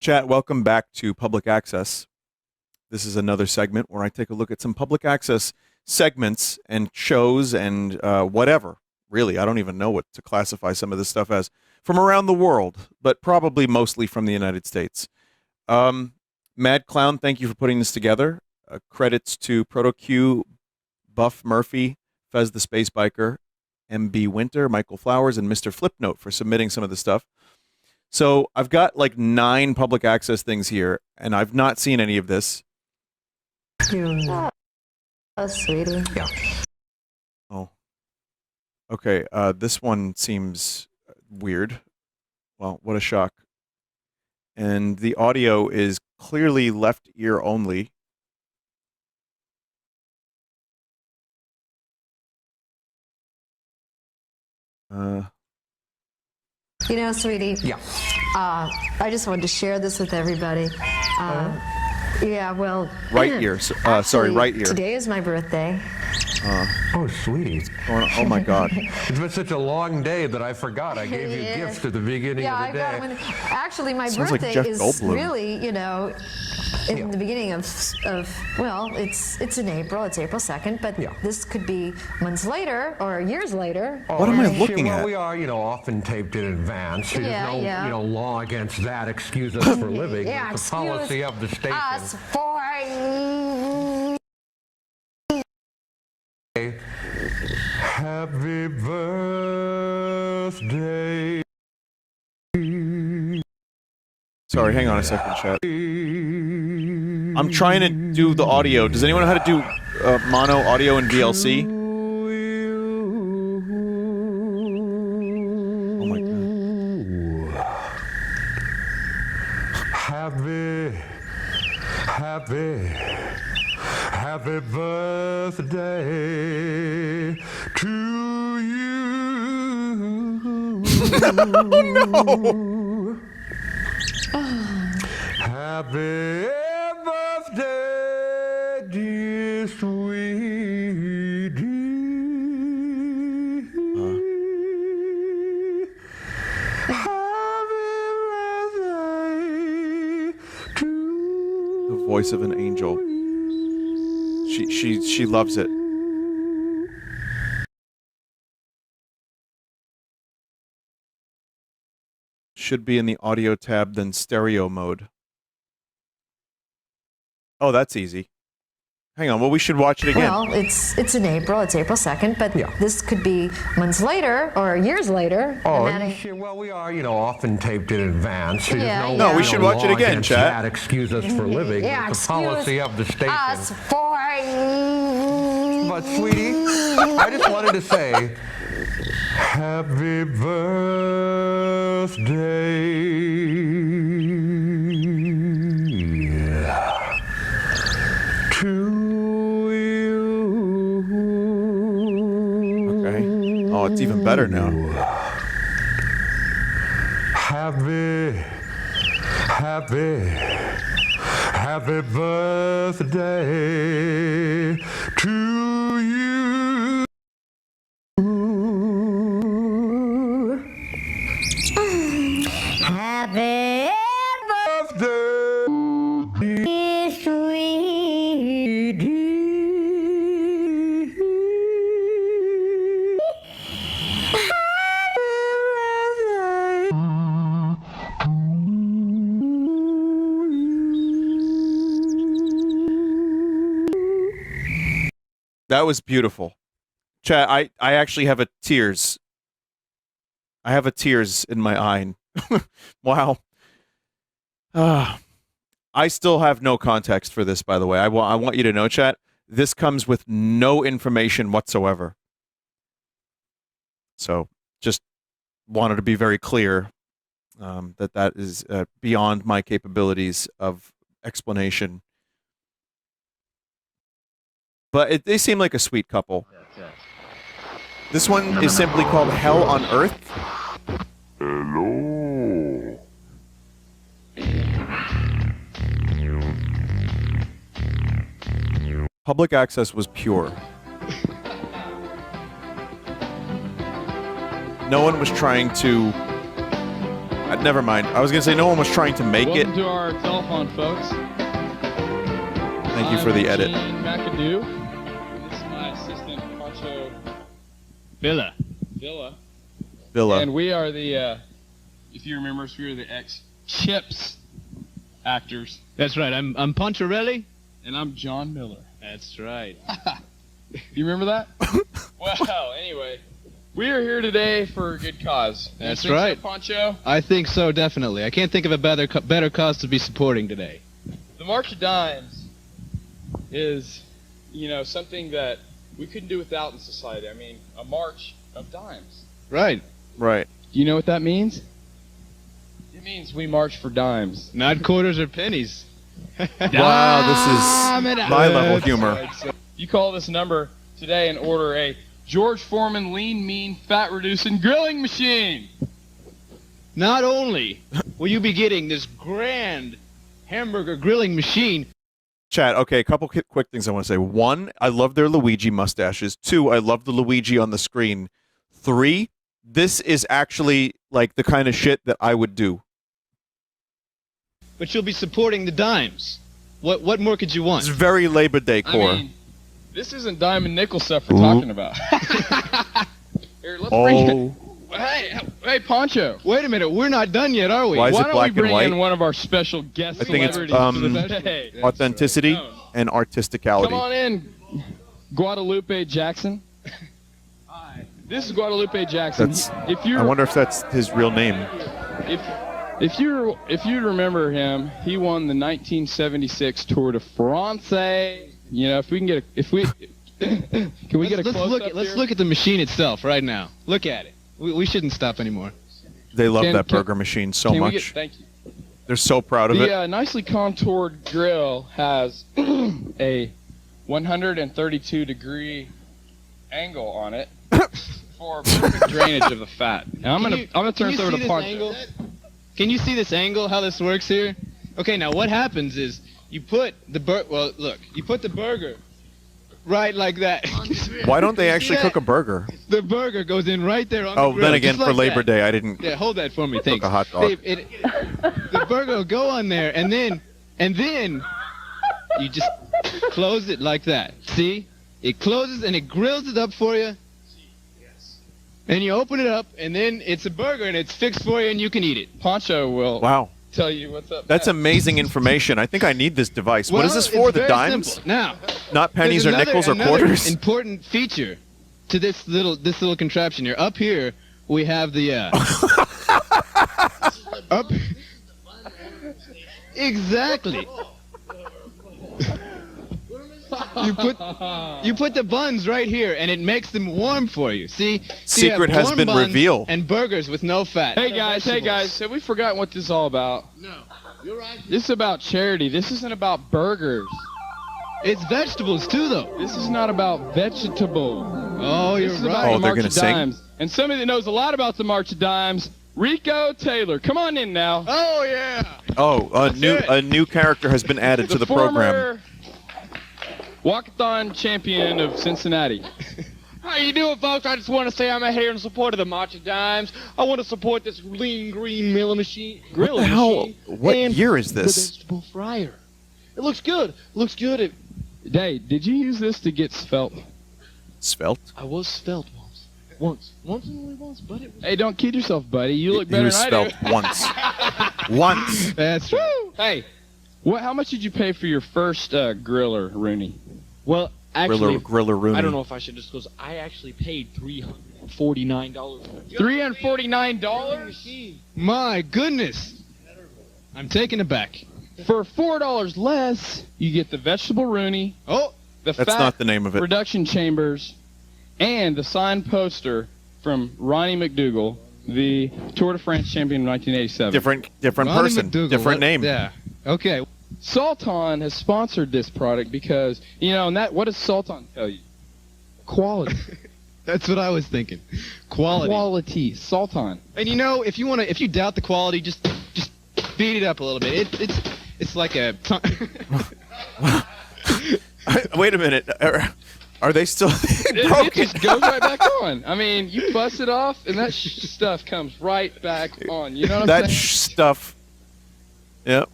Chat, welcome back to Public Access. This is another segment where I take a look at some public access segments and shows and whatever. Really, I don't even know what to classify some of this stuff as from around the world, but probably mostly from the United States. Mad Clown, thank you for putting this together. Credits to ProtoQ, Buff Murphy, Fez the Space Biker, MB Winter, Michael Flowers, and Mr. Flipnote for submitting some of the stuff. So I've got like 9 public access things here, and I've not seen any of this. Oh, sweetie. Yeah. Oh. Okay, this one seems weird. Well, what a shock. And the audio is clearly left ear only. You know, sweetie. Yeah. I just wanted to share this with everybody. Yeah, well. Right ear. Sorry, right ear. Today is my birthday. Oh, sweetie. Oh my God. It's been such a long day that I forgot. I gave you gifts at the beginning of the day. Actually, my Sounds like birthday Jeff is Goldblum. really, you know, in the beginning of well, it's in April. It's April 2nd, but this could be months later or years later. What am I looking at? Well, we are, often taped in advance. There's no, law against that. Excuse us for living. It's the policy of the station. Us for Happy birthday. Sorry, hang on a second, chat. I'm trying to do the audio. Does anyone know how to do mono audio in VLC? Oh my God. Happy birthday to you. No! Happy birthday, dear sweetie. Happy birthday to The voice of an angel. She loves it. Should be in the audio tab, then stereo mode. Oh, that's easy. Hang on, well, we should watch it again. Well, it's in April. It's April 2nd, but this could be months later or years later. well, we are, often taped in advance. No, we should watch it again, chat. That. Excuse us for living. It's the policy of the station. Us for But, sweetie, I just wanted to say, happy birthday to you. Okay. Oh, it's even better now. Happy birthday to you. Happy Birthday, birthday, sweetie. That was beautiful. Chat, I actually have tears. I have a tears in my eye. Wow. I still have no context for this, by the way. I want you to know, chat, this comes with no information whatsoever. So, just wanted to be very clear that is beyond my capabilities of explanation. But they seem like a sweet couple. This one is simply called Hell on Earth. Hello. Public access was pure. No one was trying to Never mind. I was going to say no one was trying to make Welcome it. to our telephone, folks. Thank you for the edit. I'm McAdoo. This is my assistant, Pancho Villa. And we are the, if you remember us, we are the ex-Chips actors. That's right. I'm Poncherelli. And I'm John Miller. That's right. You remember that? Well, anyway, we are here today for a good cause. That's You think right. so, Poncho? I think so, definitely. I can't think of a better cause to be supporting today. The March of Dimes is, you know, something that we couldn't do without in society. I mean, a march of dimes. Right. Right. Do you know what that means? It means we march for dimes. Not quarters or pennies. Wow, this is high-level humor. Right, so you call this number today and order a George Foreman lean, mean, fat-reducing grilling machine. Not only will you be getting this grand hamburger grilling machine. Chat, okay, a couple quick things I want to say. One, I love their Luigi mustaches. Two, I love the Luigi on the screen. Three, this is actually like the kind of shit that I would do. But you'll be supporting the dimes. What more could you want? It's very Labor Day core. I mean, this isn't dime and nickel stuff we're talking about. Here, let's bring it. Hey, Poncho. Wait a minute, we're not done yet, are we? Why is it don't black we bring and white? in one of our special guest I think it's celebrities for the day? authenticity and artisticality. Come on in, Guadalupe Jackson. Hi. This is Guadalupe Jackson. I wonder if that's his real name. If you remember him, he won the 1976 Tour de France. You know, if we can get can we get a close up Let's look at the machine itself right now. Look at it. We shouldn't stop anymore. They love that burger machine so much. Thank you. They're so proud of it. The nicely contoured grill has a 132-degree angle on it for perfect drainage of the fat. Now I'm gonna turn this over to Poncho. Can you see this angle? How this works here? Okay, now what happens is you put the you put the burger right like that. Why don't they actually cook a burger? The burger goes in right there on the grill. Then again, just for like Labor that. Day, I didn't. Yeah, hold that for me, thanks. Cook a hot dog. The burger will go on there, and then you just close it like that. See? It closes and it grills it up for you. And you open it up, and then it's a burger, and it's fixed for you, and you can eat it. Poncho will tell you what's up. That's amazing information. I think I need this device. What is this for? It's The very dimes? simple. Now, not pennies or nickels or quarters? Important feature to this little contraption here. Up here, we have the up. Exactly. You put the buns right here, and it makes them warm for you. See? Secret has been revealed. And burgers with no fat. Hey guys, have we forgotten what this is all about? No, you're right. This is about charity. This isn't about burgers. It's vegetables too, though. This is not about vegetables. Oh, you're right. They're gonna sing. And somebody that knows a lot about the March of Dimes, Rico Taylor. Come on in now. Oh yeah. Oh, a new character has been added to the program. Walkathon champion of Cincinnati. How you doing, folks? I just want to say I'm here in support of the March of Dimes. I want to support this lean green grilling machine. What year is The this? vegetable fryer. It looks good. Looks good. Hey, did you use this to get svelte? Svelte? I was svelte once and only once, but it was... Hey, don't kid yourself, buddy. You look better He was than I do. svelte once. Once. That's right. Hey, how much did you pay for your first griller, Rooney? Well, actually, Griller Rooney. I don't know if I should disclose. I actually paid $349. $349? My goodness. I'm taken aback. For $4 less, you get the vegetable Rooney, the That's fat not the name of it. reduction chambers, and the signed poster from Ronnie McDougal, the Tour de France champion in 1987. Different Ronnie person. McDougal, Different name. Yeah. Okay. Sultan has sponsored this product because, and what does Sultan tell you? Quality. That's what I was thinking. Quality. Quality. Sultan. And if you doubt the quality, just speed it up a little bit. It's like a Wait a minute. Are they still it just goes right back on. I mean, you bust it off, and that stuff comes right back on. You know what I'm saying? That stuff. Yep.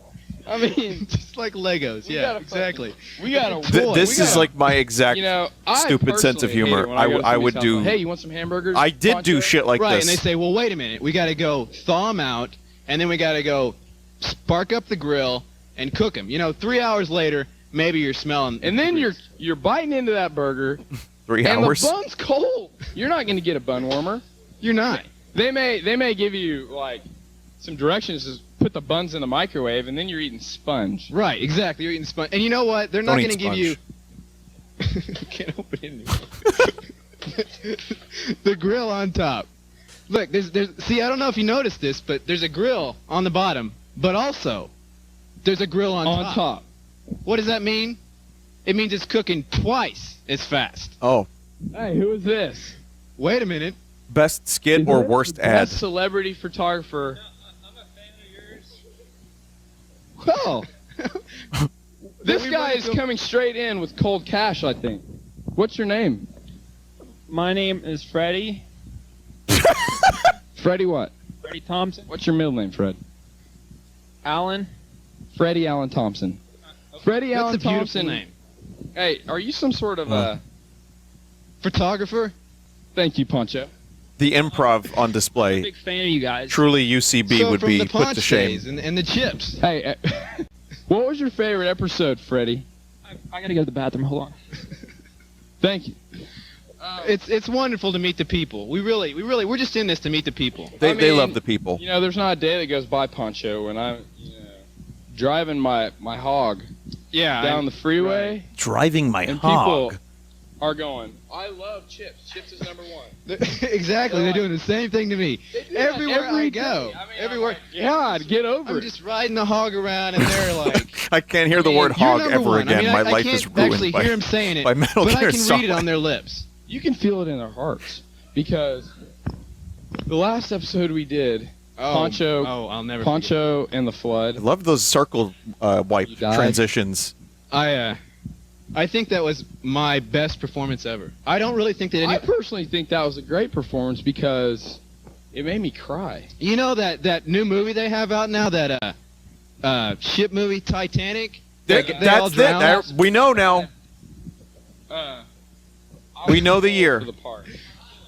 I mean, just like Legos. Yeah, exactly. We got a. This is like my exact stupid sense of humor. I would do. Hey, you want some hamburgers? I did do shit like right, this. And they say, well, wait a minute. We got to go thaw them out, and then we got to go spark up the grill and cook them. 3 hours later, maybe you're smelling. And then you're biting into that burger. 3 hours. And the bun's cold. You're not going to get a bun warmer. You're not. They may give you like some directions to put the buns in the microwave, and then you're eating sponge. Right, exactly. You're eating sponge. And you know what? They're not going to give you... Can't open it anymore. The grill on top. Look, there's. See, I don't know if you noticed this, but there's a grill on the bottom, but also there's a grill on top. What does that mean? It means it's cooking twice as fast. Oh. Hey, who is this? Wait a minute. Best skit or worst ad? Best celebrity photographer. Well, this guy is coming straight in with cold cash, I think. What's your name? My name is Freddie. Freddie what? Freddie Thompson. What's your middle name, Fred? Alan. Freddie Allen Thompson. Freddie Allen That's a beautiful Thompson. name. Hey, are you some sort of photographer? Thank you, Poncho. The improv on I'm a display. big fan of you guys. Truly, UCB So would from be the put to Ponch shame. days and the chips. Hey, what was your favorite episode, Freddie? I gotta go to the bathroom. Hold on. Thank you. It's wonderful to meet the people. We're just in this to meet the people. They love the people. There's not a day that goes by, Poncho, when I'm driving my hog down the freeway. Driving my and hog. People are going, I love chips. Chips is number one. Exactly. They're doing the same thing to me. Everywhere I go. Everywhere. God, get over it. I'm just riding the hog around, and they're like... I can't hear the word hog ever again. My life is ruined I can't actually hear them saying it, by Metal but Gear I can Solid. read it on their lips. You can feel it in their hearts. Because the last episode we did, Poncho I'll never Poncho and the Flood. I love those circle wipe transitions. I think that was my best performance ever. I don't really think that I personally think that was a great performance because it made me cry. You know that new movie they have out now, that ship movie, Titanic? That's it. We know now. We know the year.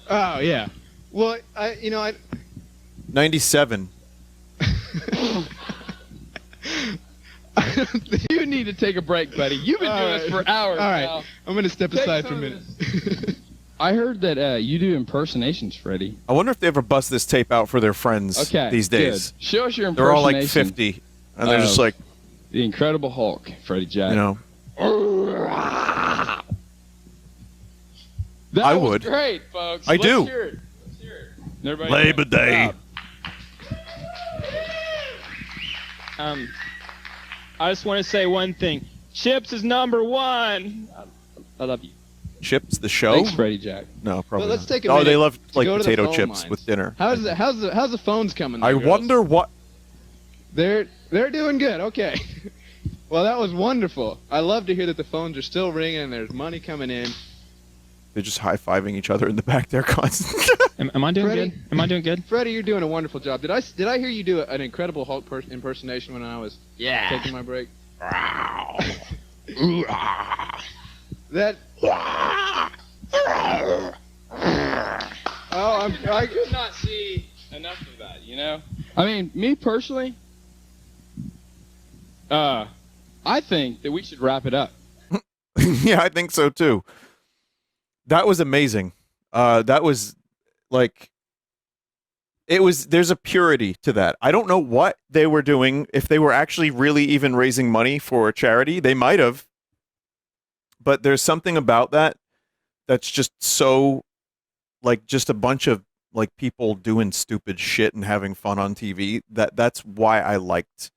Oh, yeah. Well, I 97. You need to take a break, buddy. You've been doing this for hours. All right. Now. I'm going to step aside for a minute. I heard that you do impersonations, Freddie. I wonder if they ever bust this tape out for their friends these days. Good. Show us your impersonation. They're all like 50, and they're just like... The Incredible Hulk, Freddie Jack. You know. That I was would. Great, folks. I do. Let's hear it. Everybody Labor Day. I just want to say one thing. Chips is number one. I love you. Chips, the show? Thanks, Freddie Jack. No, probably Well, let's take a not. minute They love to like go to the potato phone chips lines. with dinner. How's the phones coming there, I girls? wonder what... They're doing good. Okay. Well, that was wonderful. I love to hear that the phones are still ringing and there's money coming in. They're just high-fiving each other in the back there constantly. Am I doing Freddie? good? Am I doing good? Freddie, you're doing a wonderful job. Did I hear you do an Incredible Hulk impersonation when I was taking my break? That. I could not see enough of that, you know? I mean, me personally, I think that we should wrap it up. Yeah, I think so too. That was amazing. That was like, there's a purity to that. I don't know what they were doing, if they were actually really even raising money for a charity. They might have. But there's something about that that's just so, like, just a bunch of, like, people doing stupid shit and having fun on TV. That's why I liked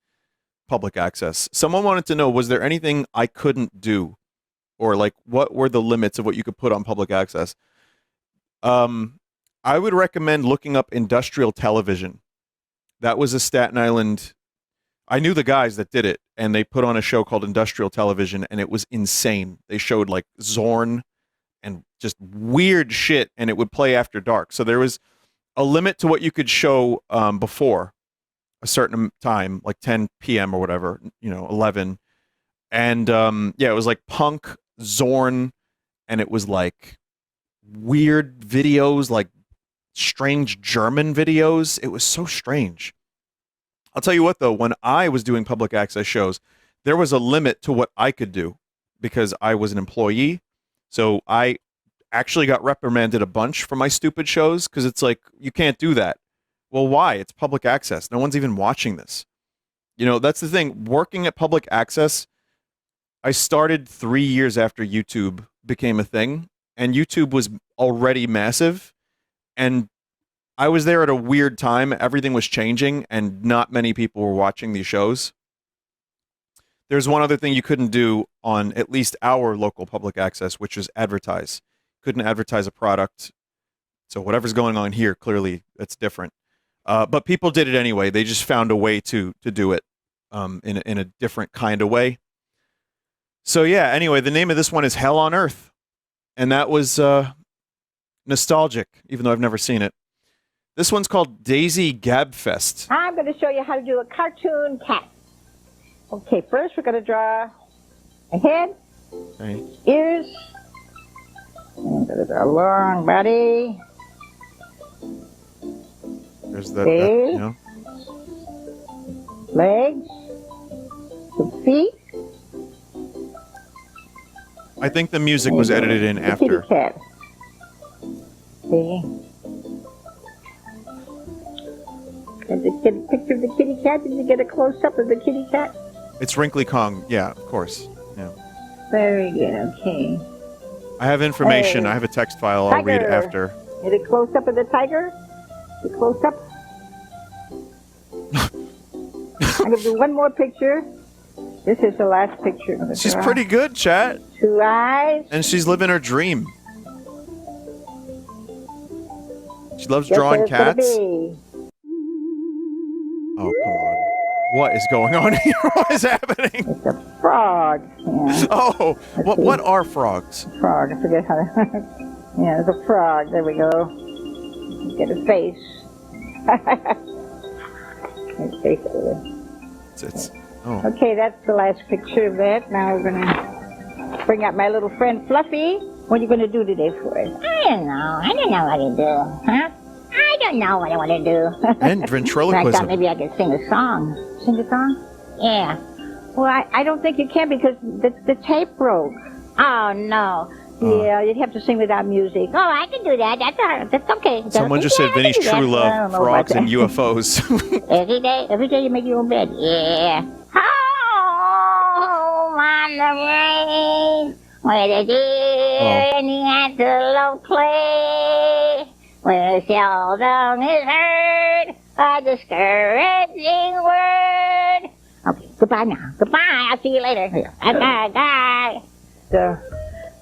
public access. Someone wanted to know, was there anything I couldn't do? Or, like, what were the limits of what you could put on public access? I would recommend looking up industrial television. That was a Staten Island... I knew the guys that did it, and they put on a show called Industrial Television, and it was insane. They showed, like, Zorn just weird shit, and it would play after dark. So there was a limit to what you could show before a certain time, like 10 p.m. or whatever, 11. And yeah, it was like punk, Zorn, and it was like weird videos, like strange German videos. It was so strange. I'll tell you what, though, when I was doing public access shows, there was a limit to what I could do because I was an employee. So I actually got reprimanded a bunch for my stupid shows because it's like, you can't do that. Well, why? It's public access. No one's even watching this. That's the thing. Working at public access, I started 3 years after YouTube became a thing, and YouTube was already massive, and I was there at a weird time. Everything was changing, and not many people were watching these shows. There's one other thing you couldn't do on at least our local public access, which is advertise. Couldn't advertise a product. So whatever's going on here, clearly it's different. But people did it anyway. They just found a way to do it in a different kind of way. So yeah, anyway, the name of this one is Hell on Earth. And that was nostalgic, even though I've never seen it. This one's called Daisy Gabfest. I'm going to show you how to do a cartoon cat. Okay, first we're going to draw a head, ears, and going to draw a long body. There's the legs, some feet. I think the music was edited in after. Kitty cat. See? Did you get a picture of the kitty cat? Did you get a close-up of the kitty cat? It's Wrinkly Kong. Yeah, of course. Yeah. Very good. Okay. I have information. I have a text file. I'll read after. Get a close-up of the tiger? The close-up? I'm going to do one more picture. This is the last picture. She's pretty good, chat. 2 eyes. And she's living her dream. She loves drawing cats. Oh, come on. What is going on here? What is happening? It's a frog. Yeah. Oh, what are frogs? Frog. I forget how to... Yeah, it's a frog. There we go. Get a face. Oh. Okay, that's the last picture of that. Now we're going to bring out my little friend Fluffy. What are you going to do today for us? I don't know. I don't know what to do. Huh? I don't know what I want to do. And ventriloquism. I thought maybe I could sing a song. Sing a song? Yeah. Well, I don't think you can because the tape broke. Oh, no. Yeah, you'd have to sing without music. Oh, I can do that. That's okay. Someone just said Vinny's true love, frogs and UFOs. Every day you make your own bed. Yeah. Home on the range, where the deer and the antelope play, where seldom is heard a discouraging word. Okay, goodbye now. Goodbye. I'll see you later. Bye.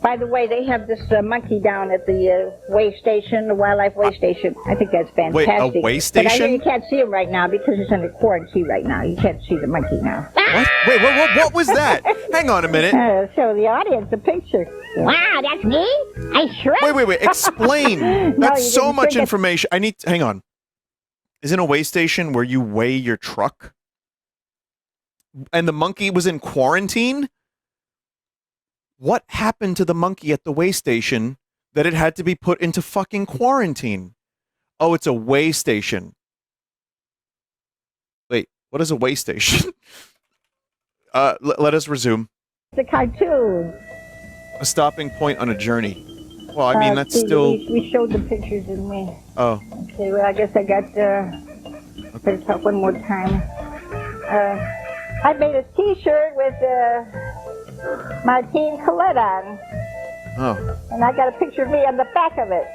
By the way, they have this monkey down at the way station, the wildlife way station. I think that's fantastic. Wait, a way station? But I know you can't see him right now because he's under quarantine right now. You can't see the monkey now. What? Wait, what was that? Hang on a minute. Show the audience a picture. Wow, that's me? I shrunk? Wait. Explain. That's so much information. Hang on. Isn't a way station where you weigh your truck? And the monkey was in quarantine? What happened to the monkey at the way station that it had to be put into fucking quarantine? Oh, it's a way station. Wait, what is a way station? Let us resume. It's a cartoon. A stopping point on a journey. Well, I mean, that's still... We showed the pictures, didn't we? Oh. Okay, well, I guess I got... Better talk one more time. I made a T-shirt with... my Team Colette on. Oh. And I got a picture of me on the back of it.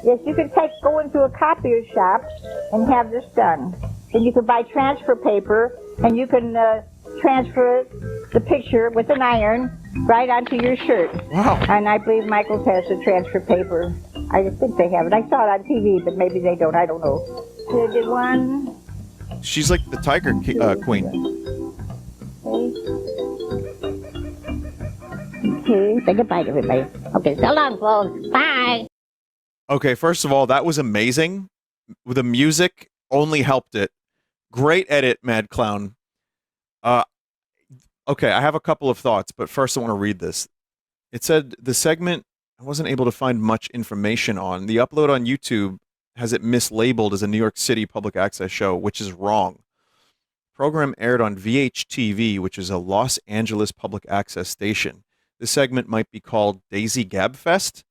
Yes, you can go into a copier shop and have this done. And you can buy transfer paper and you can transfer the picture with an iron right onto your shirt. Wow. And I believe Michael's has the transfer paper. I think they have it. I saw it on TV, but maybe they don't. I don't know. So I did one. She's like the Tiger Queen. Okay, say goodbye to everybody. Okay, so long, folks. Bye. Okay, first of all, that was amazing. The music only helped it. Great edit, Mad Clown. Okay, I have a couple of thoughts, but first I want to read this. It said the segment I wasn't able to find much information on. The upload on YouTube has it mislabeled as a New York City public access show, which is wrong. The program aired on VHTV, which is a Los Angeles public access station. This segment might be called Daisy Gabfest.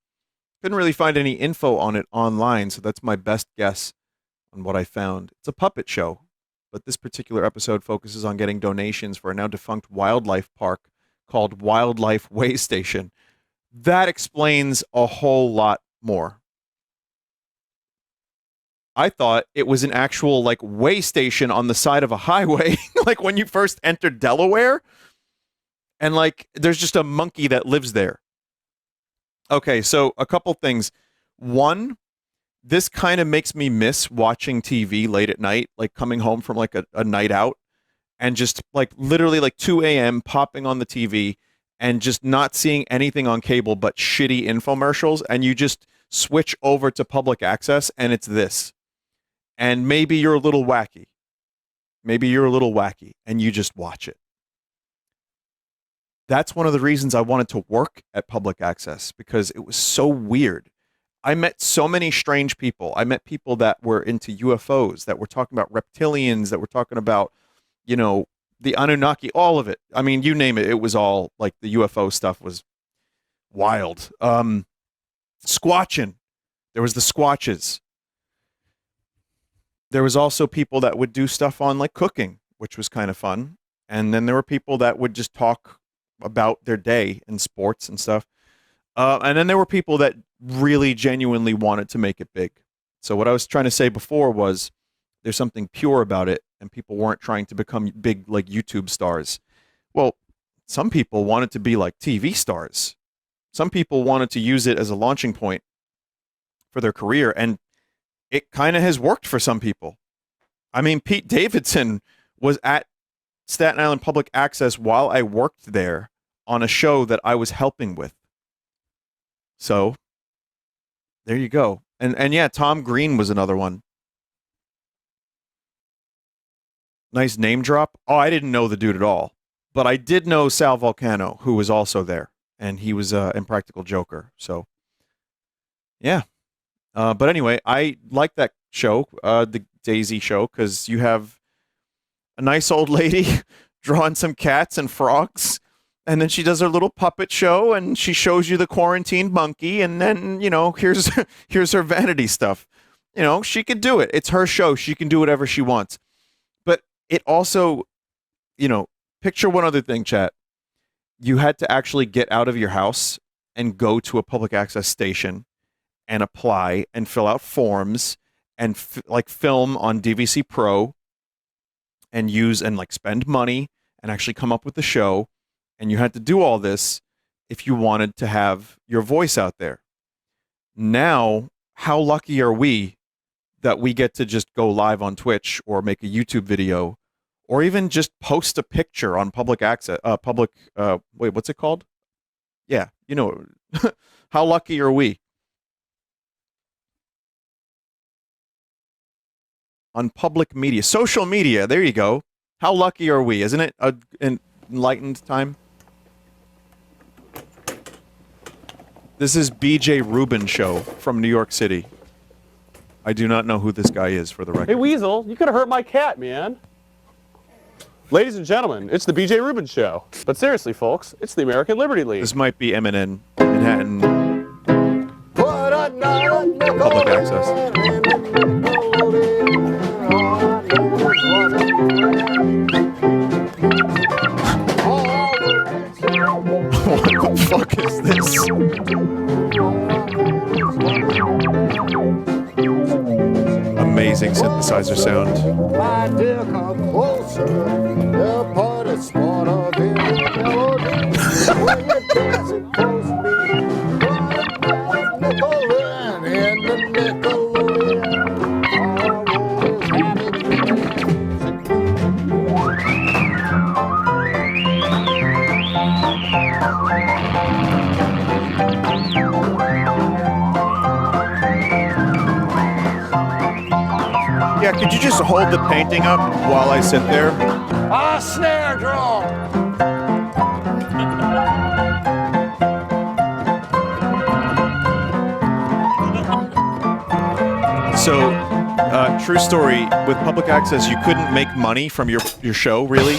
Couldn't really find any info on it online, so that's my best guess on what I found. It's a puppet show, but this particular episode focuses on getting donations for a now defunct wildlife park called Wildlife Way Station. That explains a whole lot more. I thought it was an actual like way station on the side of a highway, like when you first entered Delaware, and like there's just a monkey that lives there. Okay, so a couple things. One, this kind of makes me miss watching TV late at night, like coming home from like a night out and just like literally like 2 a.m. popping on the TV and just not seeing anything on cable but shitty infomercials, and you just switch over to public access and it's this. And maybe you're a little wacky. Maybe you're a little wacky and you just watch it. That's one of the reasons I wanted to work at public access, because it was so weird. I met so many strange people. I met people that were into UFOs, that were talking about reptilians, that were talking about, you know, the Anunnaki, all of it. I mean, you name it. It was all like the UFO stuff was wild. Squatching. There was the Squatches. There was also people that would do stuff on like cooking, which was kind of fun. And then there were people that would just talk about their day and sports and stuff. And then there were people that really genuinely wanted to make it big. So what I was trying to say before was there's something pure about it, and people weren't trying to become big like YouTube stars. Well, some people wanted to be like TV stars. Some people wanted to use it as a launching point for their career, and it kind of has worked for some people. I mean, Pete Davidson was at Staten Island Public Access while I worked there on a show that I was helping with. So, there you go. And yeah, Tom Green was another one. Nice name drop. Oh, I didn't know the dude at all. But I did know Sal Volcano, who was also there. And he was Impractical Joker. So, yeah. But anyway, I like that show, the Daisy show, because you have a nice old lady drawing some cats and frogs, and then she does her little puppet show, and she shows you the quarantined monkey, and then, you know, here's her vanity stuff. You know, she could do it. It's her show. She can do whatever she wants. But it also, you know, picture one other thing, chat. You had to actually get out of your house and go to a public access station and apply and fill out forms and like film on DVC Pro and use and like spend money and actually come up with the show. And you had to do all this if you wanted to have your voice out there. Now, how lucky are we that we get to just go live on Twitch or make a YouTube video or even just post a picture on public access, wait, what's it called? Yeah, you know, how lucky are we? On public media, social media, there you go. How lucky are we? Isn't it an enlightened time? This is BJ Reuben show from New York City. I do not know who this guy is, for the record. Hey, Weasel, you could have hurt my cat, man. Ladies and gentlemen, it's the BJ Reuben show. But seriously, folks, it's the American Liberty League. This might be MNN, Manhattan Public Access. What the fuck is this? Amazing synthesizer sound. My dear, come closer. The party spot of it. When you're dancing close to me. Nickelodeon in the Nickelodeon. could you just hold the painting up while I sit there? Ah, snare drum! So, true story, with public access, you couldn't make money from your show, really?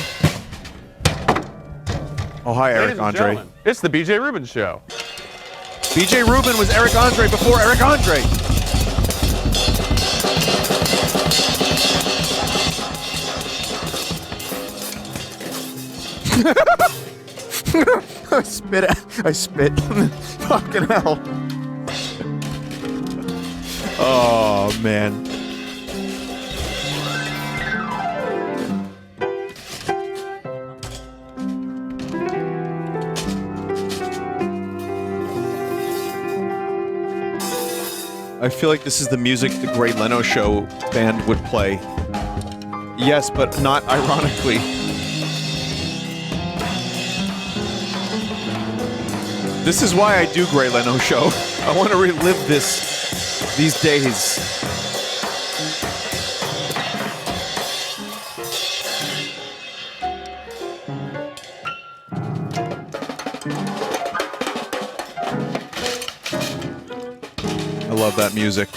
Oh, hi, Eric Andre. It's the BJ Reuben Show. BJ Reuben was Eric Andre before Eric Andre. I spit. Fucking hell. Oh, man. I feel like this is the music the Great Leno Show band would play. Yes, but not ironically. This is why I do Great Leno Show. I want to relive these days. I love that music.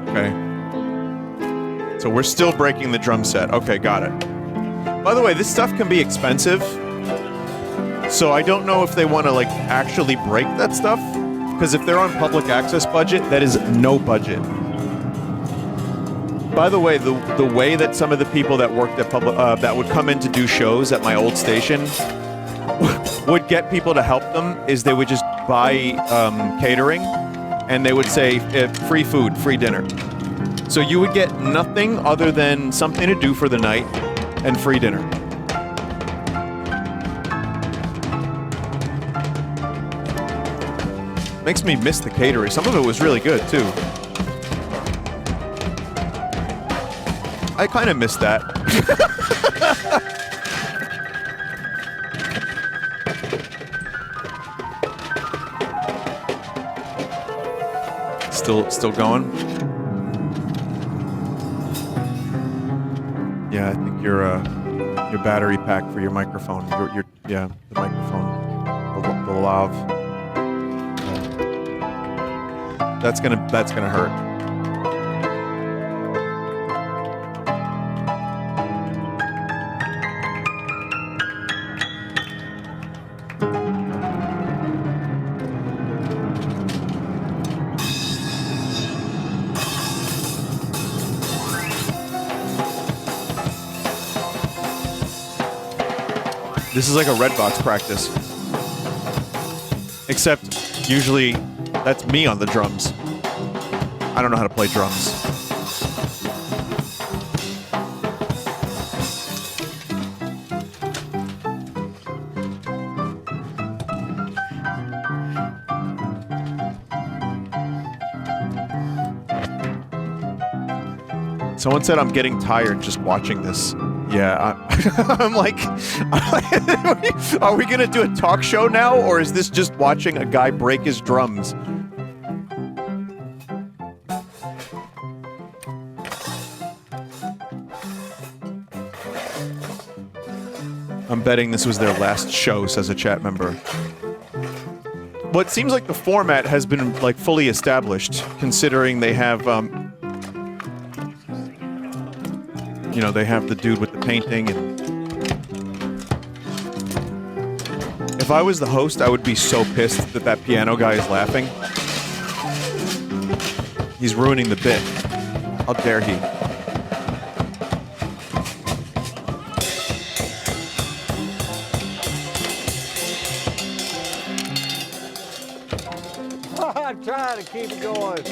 Okay. So we're still breaking the drum set. Okay, got it. By the way, this stuff can be expensive. So I don't know if they want to like actually break that stuff. Because if they're on public access budget, that is no budget. By the way, the way that some of the people that worked at public that would come in to do shows at my old station would get people to help them is they would just buy catering, and they would say free food, free dinner. So you would get nothing other than something to do for the night and free dinner. Makes me miss the catering. Some of it was really good too. I kind of miss that. Still going? Yeah, I think your battery pack for your microphone. The microphone, the lav. That's gonna hurt. This is like a red box practice. Except, usually, that's me on the drums. I don't know how to play drums. Someone said I'm getting tired just watching this. Yeah, I'm like, are we gonna do a talk show now, or is this just watching a guy break his drums? I'm betting this was their last show, says a chat member. Well, it seems like the format has been like fully established, considering they have, you know, they have the dude with the painting, and if I was the host, I would be so pissed that that piano guy is laughing. He's ruining the bit. How dare he? I'm trying to keep it going.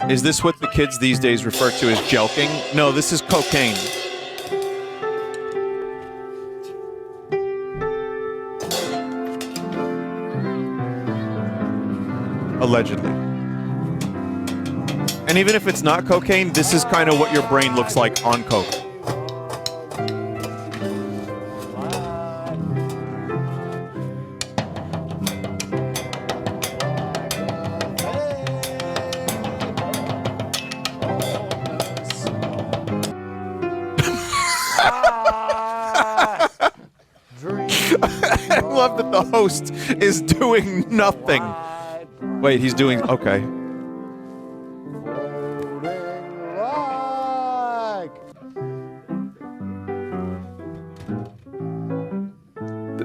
Is this what the kids these days refer to as jelking? No, this is cocaine. Allegedly. And even if it's not cocaine, this is kind of what your brain looks like on coke. I love that the host is doing nothing. Wait, he's doing... Okay.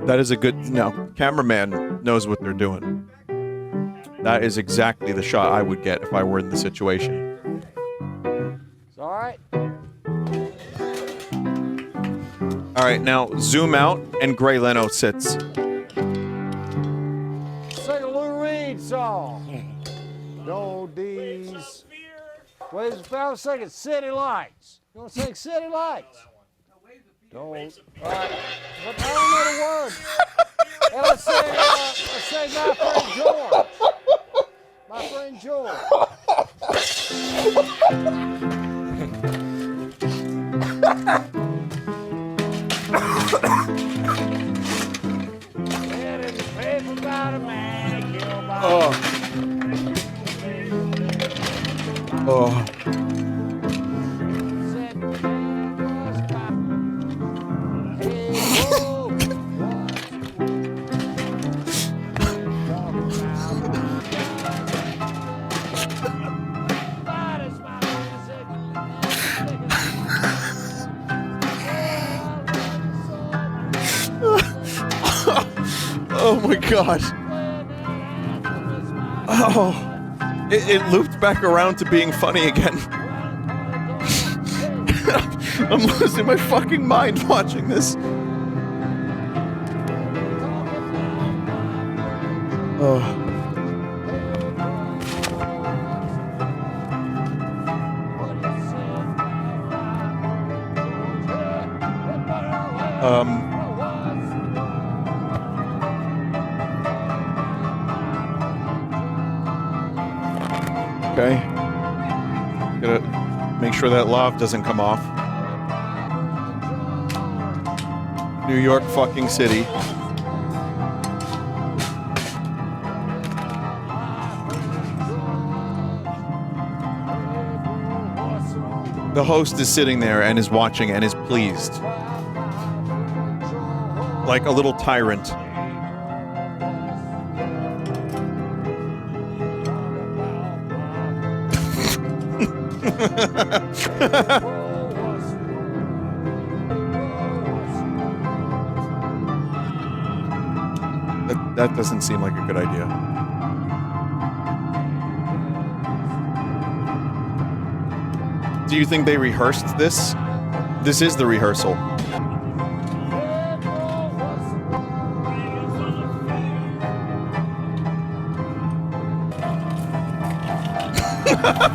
That is a good... No, cameraman knows what they're doing. That is exactly the shot I would get if I were in the situation. It's all right. All right, now zoom out, and Gray Leno sits. Sing a Lou Reed song. No D's. Wait, I was singing City Lights. You want to sing City Lights? Don't. All right. But I don't know the words. And let's sing My Friend George. Read in the paper about a man killed by Oh my god. Oh. It looped back around to being funny again. I'm losing my fucking mind watching this. Oh. Okay. Gotta make sure that lav doesn't come off. New York fucking City. The host is sitting there and is watching and is pleased. Like a little tyrant. That doesn't seem like a good idea. Do you think they rehearsed this? This is the rehearsal.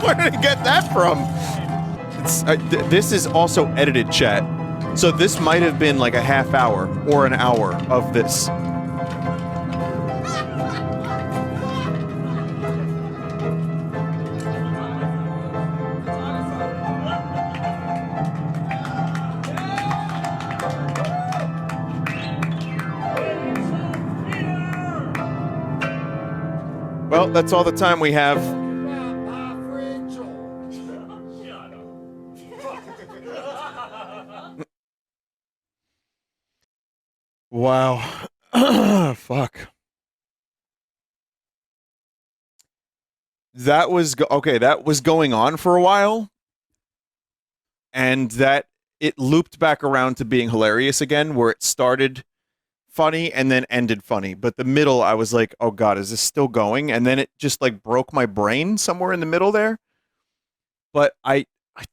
Where did I get that from? This is also edited, chat. So this might have been like a half hour or an hour of this. Well, that's all the time we have. Wow. Fuck. That was okay, that was going on for a while. And that it looped back around to being hilarious again, where it started funny and then ended funny. But the middle, I was like, oh god, is this still going? And then it just like broke my brain somewhere in the middle there. But I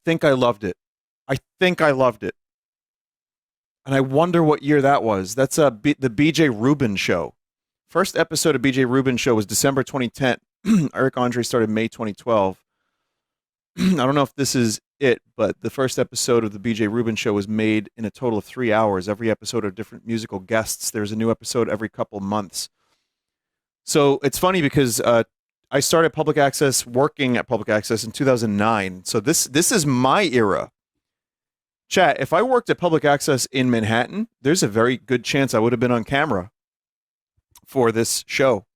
think I loved it. I think I loved it. And I wonder what year that was. That's the BJ Reuben show. First episode of BJ Reuben show was December 2010. Eric Andre started May 2012. I don't know if this is it, but the first episode of the BJ Reuben show was made in a total of 3 hours. Every episode of different musical guests. There's a new episode every couple months. So it's funny because I started public access, working at public access in 2009. So this is my era. Chat, if I worked at public access in Manhattan, there's a very good chance I would have been on camera for this show.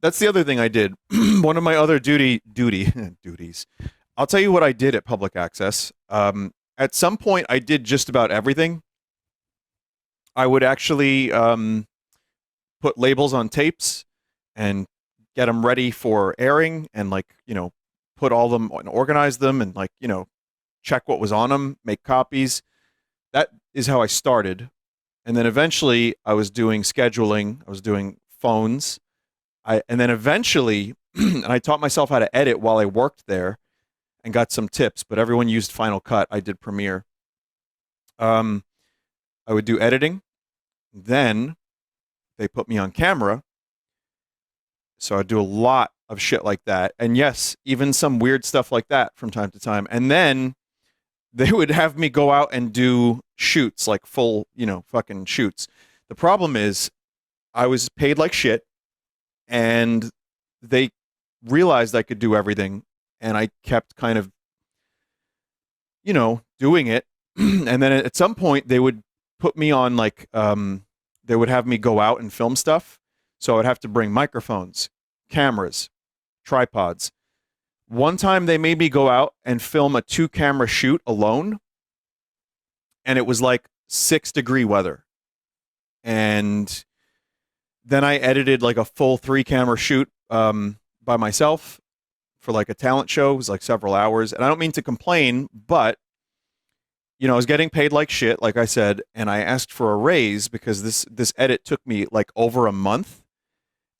That's the other thing I did. One of my other duties. I'll tell you what I did at public access. At some point, I did just about everything. I would actually put labels on tapes and get them ready for airing, and like, you know, put all them and organize them, and like, you know, check what was on them, make copies. That is how I started. And then eventually I was doing scheduling, I was doing phones. And then eventually, and I taught myself how to edit while I worked there and got some tips, but everyone used Final Cut. I did Premiere. I would do editing. Then they put me on camera. So I'd do a lot of shit like that. And yes, even some weird stuff like that from time to time. And then they would have me go out and do shoots, like full, you know, fucking shoots. The problem is I was paid like shit, and they realized I could do everything, and I kept kind of, you know, doing it. And then at some point they would put me on like, they would have me go out and film stuff. So I would have to bring microphones, cameras, tripods. One time they made me go out and film a 2-camera shoot alone, and it was like 6-degree weather. And then I edited like a full 3-camera shoot by myself for like a talent show. It was like several hours. And I don't mean to complain, but you know, I was getting paid like shit, like I said, and I asked for a raise because this edit took me like over a month,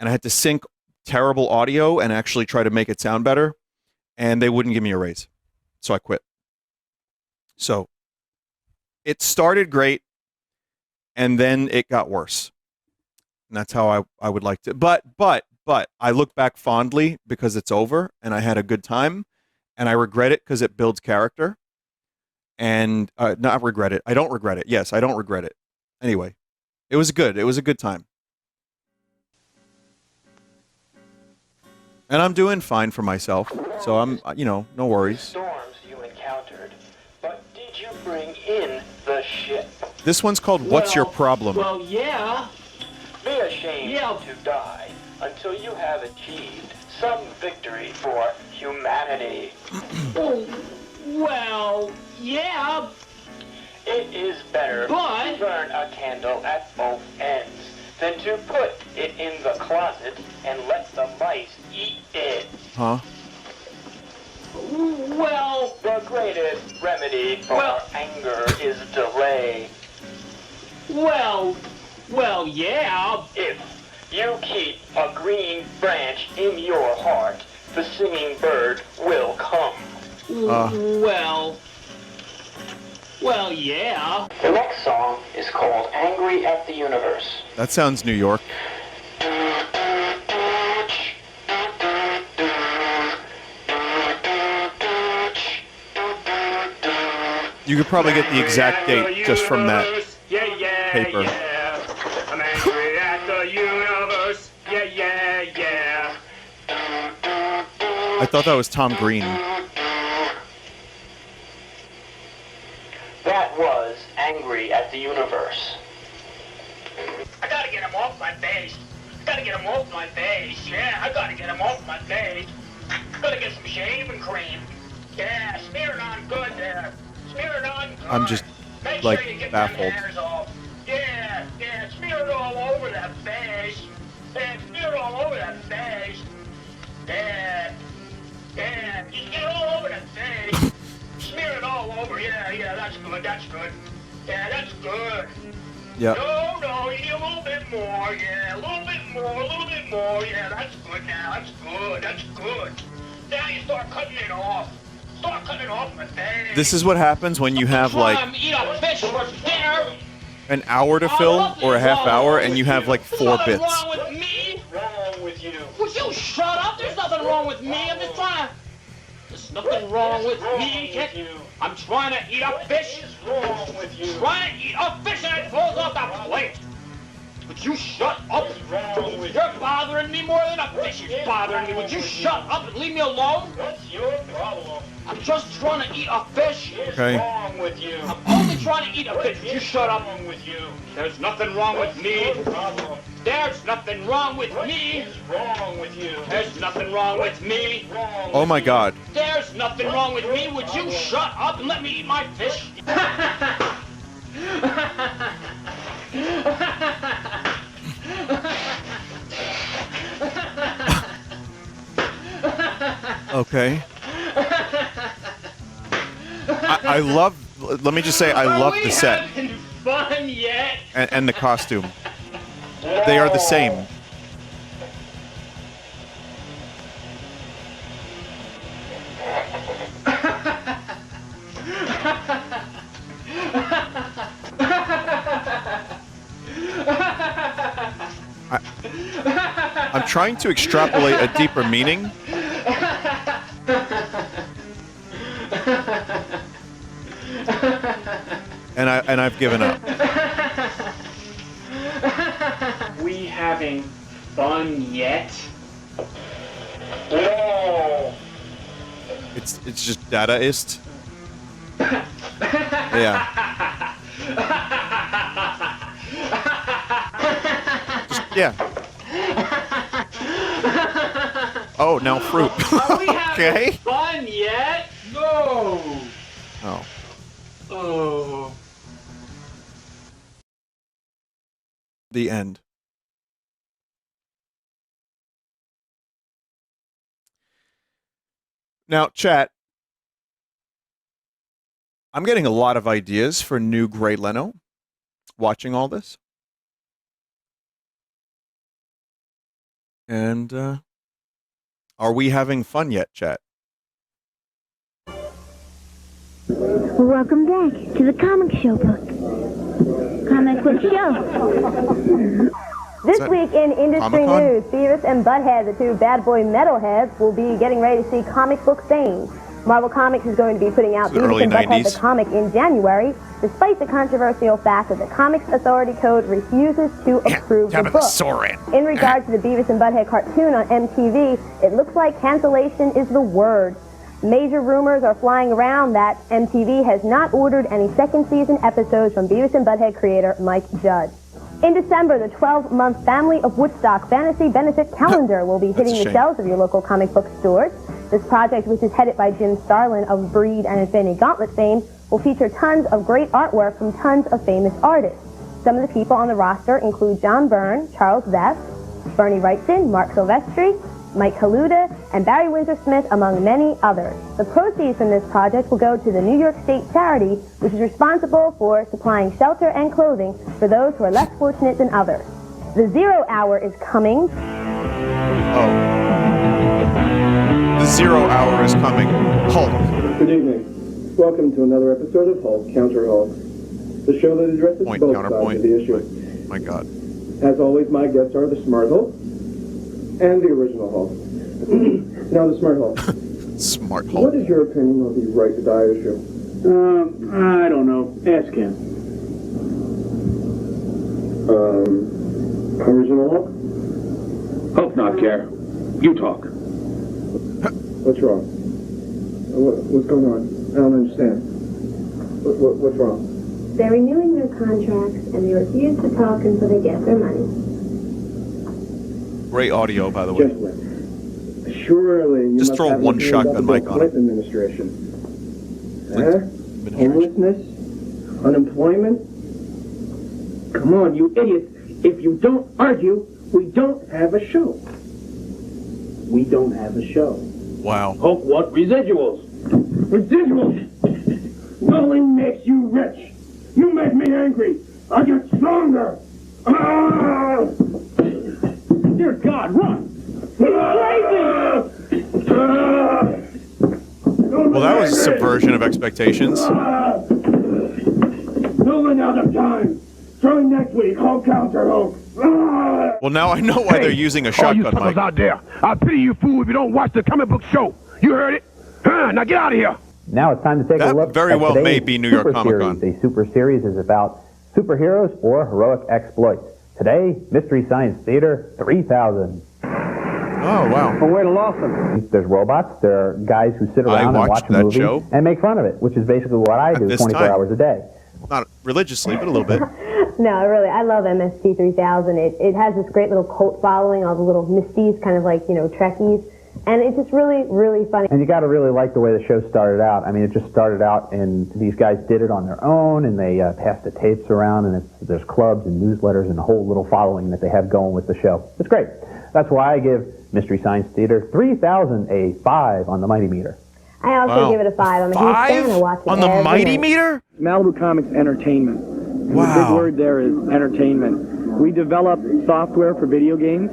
and I had to sync terrible audio and actually try to make it sound better, and they wouldn't give me a raise. So I quit. So it started great, and then it got worse. And that's how I would like to. But I look back fondly because it's over, and I had a good time, and I regret it because it builds character. And not regret it. I don't regret it. Yes, I don't regret it. Anyway, it was good. It was a good time. And I'm doing fine for myself. So I'm, you know, no worries. Storms you encountered, but did you bring in the ship? This one's called What's Your Problem? Well, yeah. Be ashamed to die until you have achieved some victory for humanity. Well, yeah. It is better to burn a candle at both ends than to put it in the closet and let the mice eat it. Huh? Well, the greatest remedy for anger is delay. Well, yeah. If you keep a green branch in your heart, the singing bird will come. Well, yeah. The next song is called Angry at the Universe. That sounds New York. You could probably get the exact date just from that paper. I'm angry at the universe. Yeah. I thought that was Tom Green. That was Angry at the Universe. I gotta get him off my face. Yeah, I gotta get him off my face. Gotta get some shaving cream. Yeah, smear it on good there. Smear it on good. I'm just, Make like, sure you get baffled. them hairs off. Yeah, smear it all over that face. Yeah, smear it all over that face. Yeah, just get it all over that face. Smear it all over. Yeah, that's good. Yeah, that's good. Yep. No, you need a little bit more. Yeah, a little bit more. Yeah, that's good now. That's good. Now you start cutting it off. My face. This is what happens when you have like Eat a fish for dinner. an hour to film or a half hour and you have like 4 bits. Wrong with me? Wrong with you. Would you shut up? There's nothing wrong with me. I'm just trying to... There's nothing wrong with me. I'm trying to eat a fish. What's wrong with you? Trying to eat a fish and it falls off the plate. Would Would you shut up? You're bothering me more than a fish is bothering me. Would you shut up and leave me alone? What's your problem? I'm just trying to eat a fish. Okay. What's wrong with you? I'm only trying to eat a fish. Would you shut up? What's wrong with you? There's nothing wrong with me. Problem. There's nothing wrong with me. What's wrong with you? There's nothing wrong with me. Oh my God. There's nothing wrong with me. Would you shut up and let me eat my fish? Okay. I love. Let me just say, I love the set Having fun yet? and the costume. They are the same. I'm trying to extrapolate a deeper meaning. And I've given up. We having fun yet? No. It's just Dadaist. Yeah. Yeah. Oh, now fruit. Are we having Okay. fun yet? No. Oh. Oh. The end. Now, chat. I'm getting a lot of ideas for new Gray Leno watching all this. And are we having fun yet, chat? Welcome back to the Comic Show book. Comic Book Show. This week in industry Comic-Con? news, Beavis and Butthead, the two bad boy metalheads, will be getting ready to see comic book fame. Marvel Comics is going to be putting out the Beavis early and Butthead 90s. the comic in January, despite the controversial fact that the Comics Authority Code refuses to approve the book. Soren. In regard to the Beavis and Butthead cartoon on MTV, it looks like cancellation is the word. Major rumors are flying around that MTV has not ordered any second season episodes from Beavis and Butthead creator Mike Judge. In December, the 12-month Family of Woodstock Fantasy Benefit Calendar will be hitting the shelves of your local comic book stores. This project, which is headed by Jim Starlin of Breed and Infinity Gauntlet fame, will feature tons of great artwork from tons of famous artists. Some of the people on the roster include John Byrne, Charles Vess, Bernie Wrightson, Mark Silvestri, Mike Kaluta, and Barry Windsor-Smith, among many others. The proceeds from this project will go to the New York State charity, which is responsible for supplying shelter and clothing for those who are less fortunate than others. The 0 hour is coming. Oh. The 0 hour is coming. Hulk. Good evening. Welcome to another episode of Hulk Counter Hulk, the show that addresses both sides of the issue. My God. As always, my guests are the Smart Hulk and the original Hulk. Now, the Smart Hulk. Smart Hulk. What is your opinion of the right to die issue? I don't know. Ask him. Original Hulk? Hulk not care. You talk. What's wrong? What's going on? I don't understand. What's wrong? They're renewing their contracts and they refuse to talk until they get their money. Great audio, by the way. Gentlemen, surely you Just must throw have one an opinion about shotgun the mic Bill on it. Clinton administration. Huh? Homelessness? Unemployment? Come on, you idiots. If you don't argue, we don't have a show. We don't have a show. Wow. Hulk, what? Residuals. Residuals! Nothing makes you rich. You make me angry. I get stronger. Ah! Dear God, run! Well, that was a subversion of expectations. Moving out of time. Join next week. Hulk Counter Hulk. Well, now I know why they're using a All you shotgun suckers mic. out there, I pity you fool if you don't watch the comic book show. You heard it? Now get out of here. Now it's time to take That a look very at well today's may be New York Super Comic Con. Series. A super series is about superheroes or heroic exploits. Today, Mystery Science Theater 3000. Oh, wow. Well, where to lost them? There's robots. There are guys who sit around and watch a movie show. and make fun of it, which is basically what I do 24 hours a day. Not religiously, but a little bit. No, really, I love MST 3000. It has this great little cult following, all the little Misties, kind of like, Trekkies. And it's just really, really funny. And you got to really like the way the show started out. I mean, it just started out, and these guys did it on their own, and they passed the tapes around, and there's clubs and newsletters and a whole little following that they have going with the show. It's great. That's why I give Mystery Science Theater 3000 a 5 on the Mighty Meter. I also give it a 5. I'm a huge fan. I watch it on the every Mighty night. Meter? Malibu Comics Entertainment. Wow. The big word there is entertainment. We develop software for video games.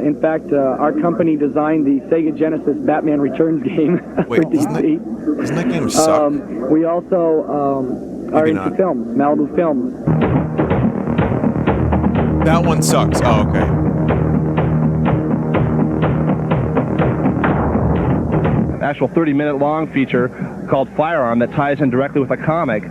In fact, our company designed the Sega Genesis Batman Returns game. Wait, doesn't that game suck? We also are into films, Malibu Films. That one sucks. Oh, okay. An actual 30-minute long feature called Firearm that ties in directly with a comic.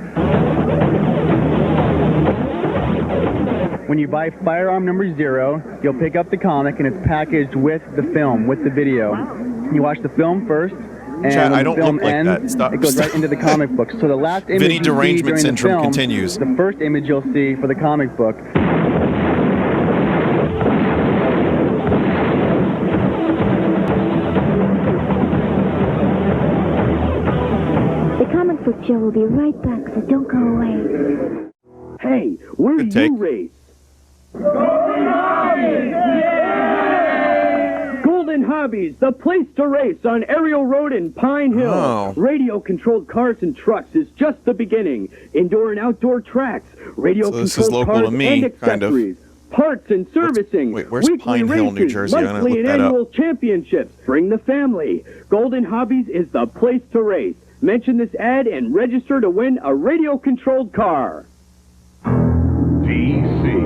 When you buy Firearm number 0, you'll pick up the comic and it's packaged with the film, with the video. You watch the film first, and Chad, when I don't the film look like ends, that. Stop. it goes right into the comic book. So the last image Vinny you see derangement during syndrome the film, continues. the first image you'll see for the comic book. The comic book show will be right back, so don't go away. Hey, where do you race? Golden Hobbies, the place to race on Ariel Road in Pine Hill. Oh. Radio-controlled cars and trucks is just the beginning. Indoor and outdoor tracks, radio-controlled cars and accessories. Parts and servicing. Where's weekly Pine Hill, New races, Jersey? I'm gonna monthly look and that up. annual championships. Bring the family. Golden Hobbies is the place to race. Mention this ad and register to win a radio-controlled car. DC.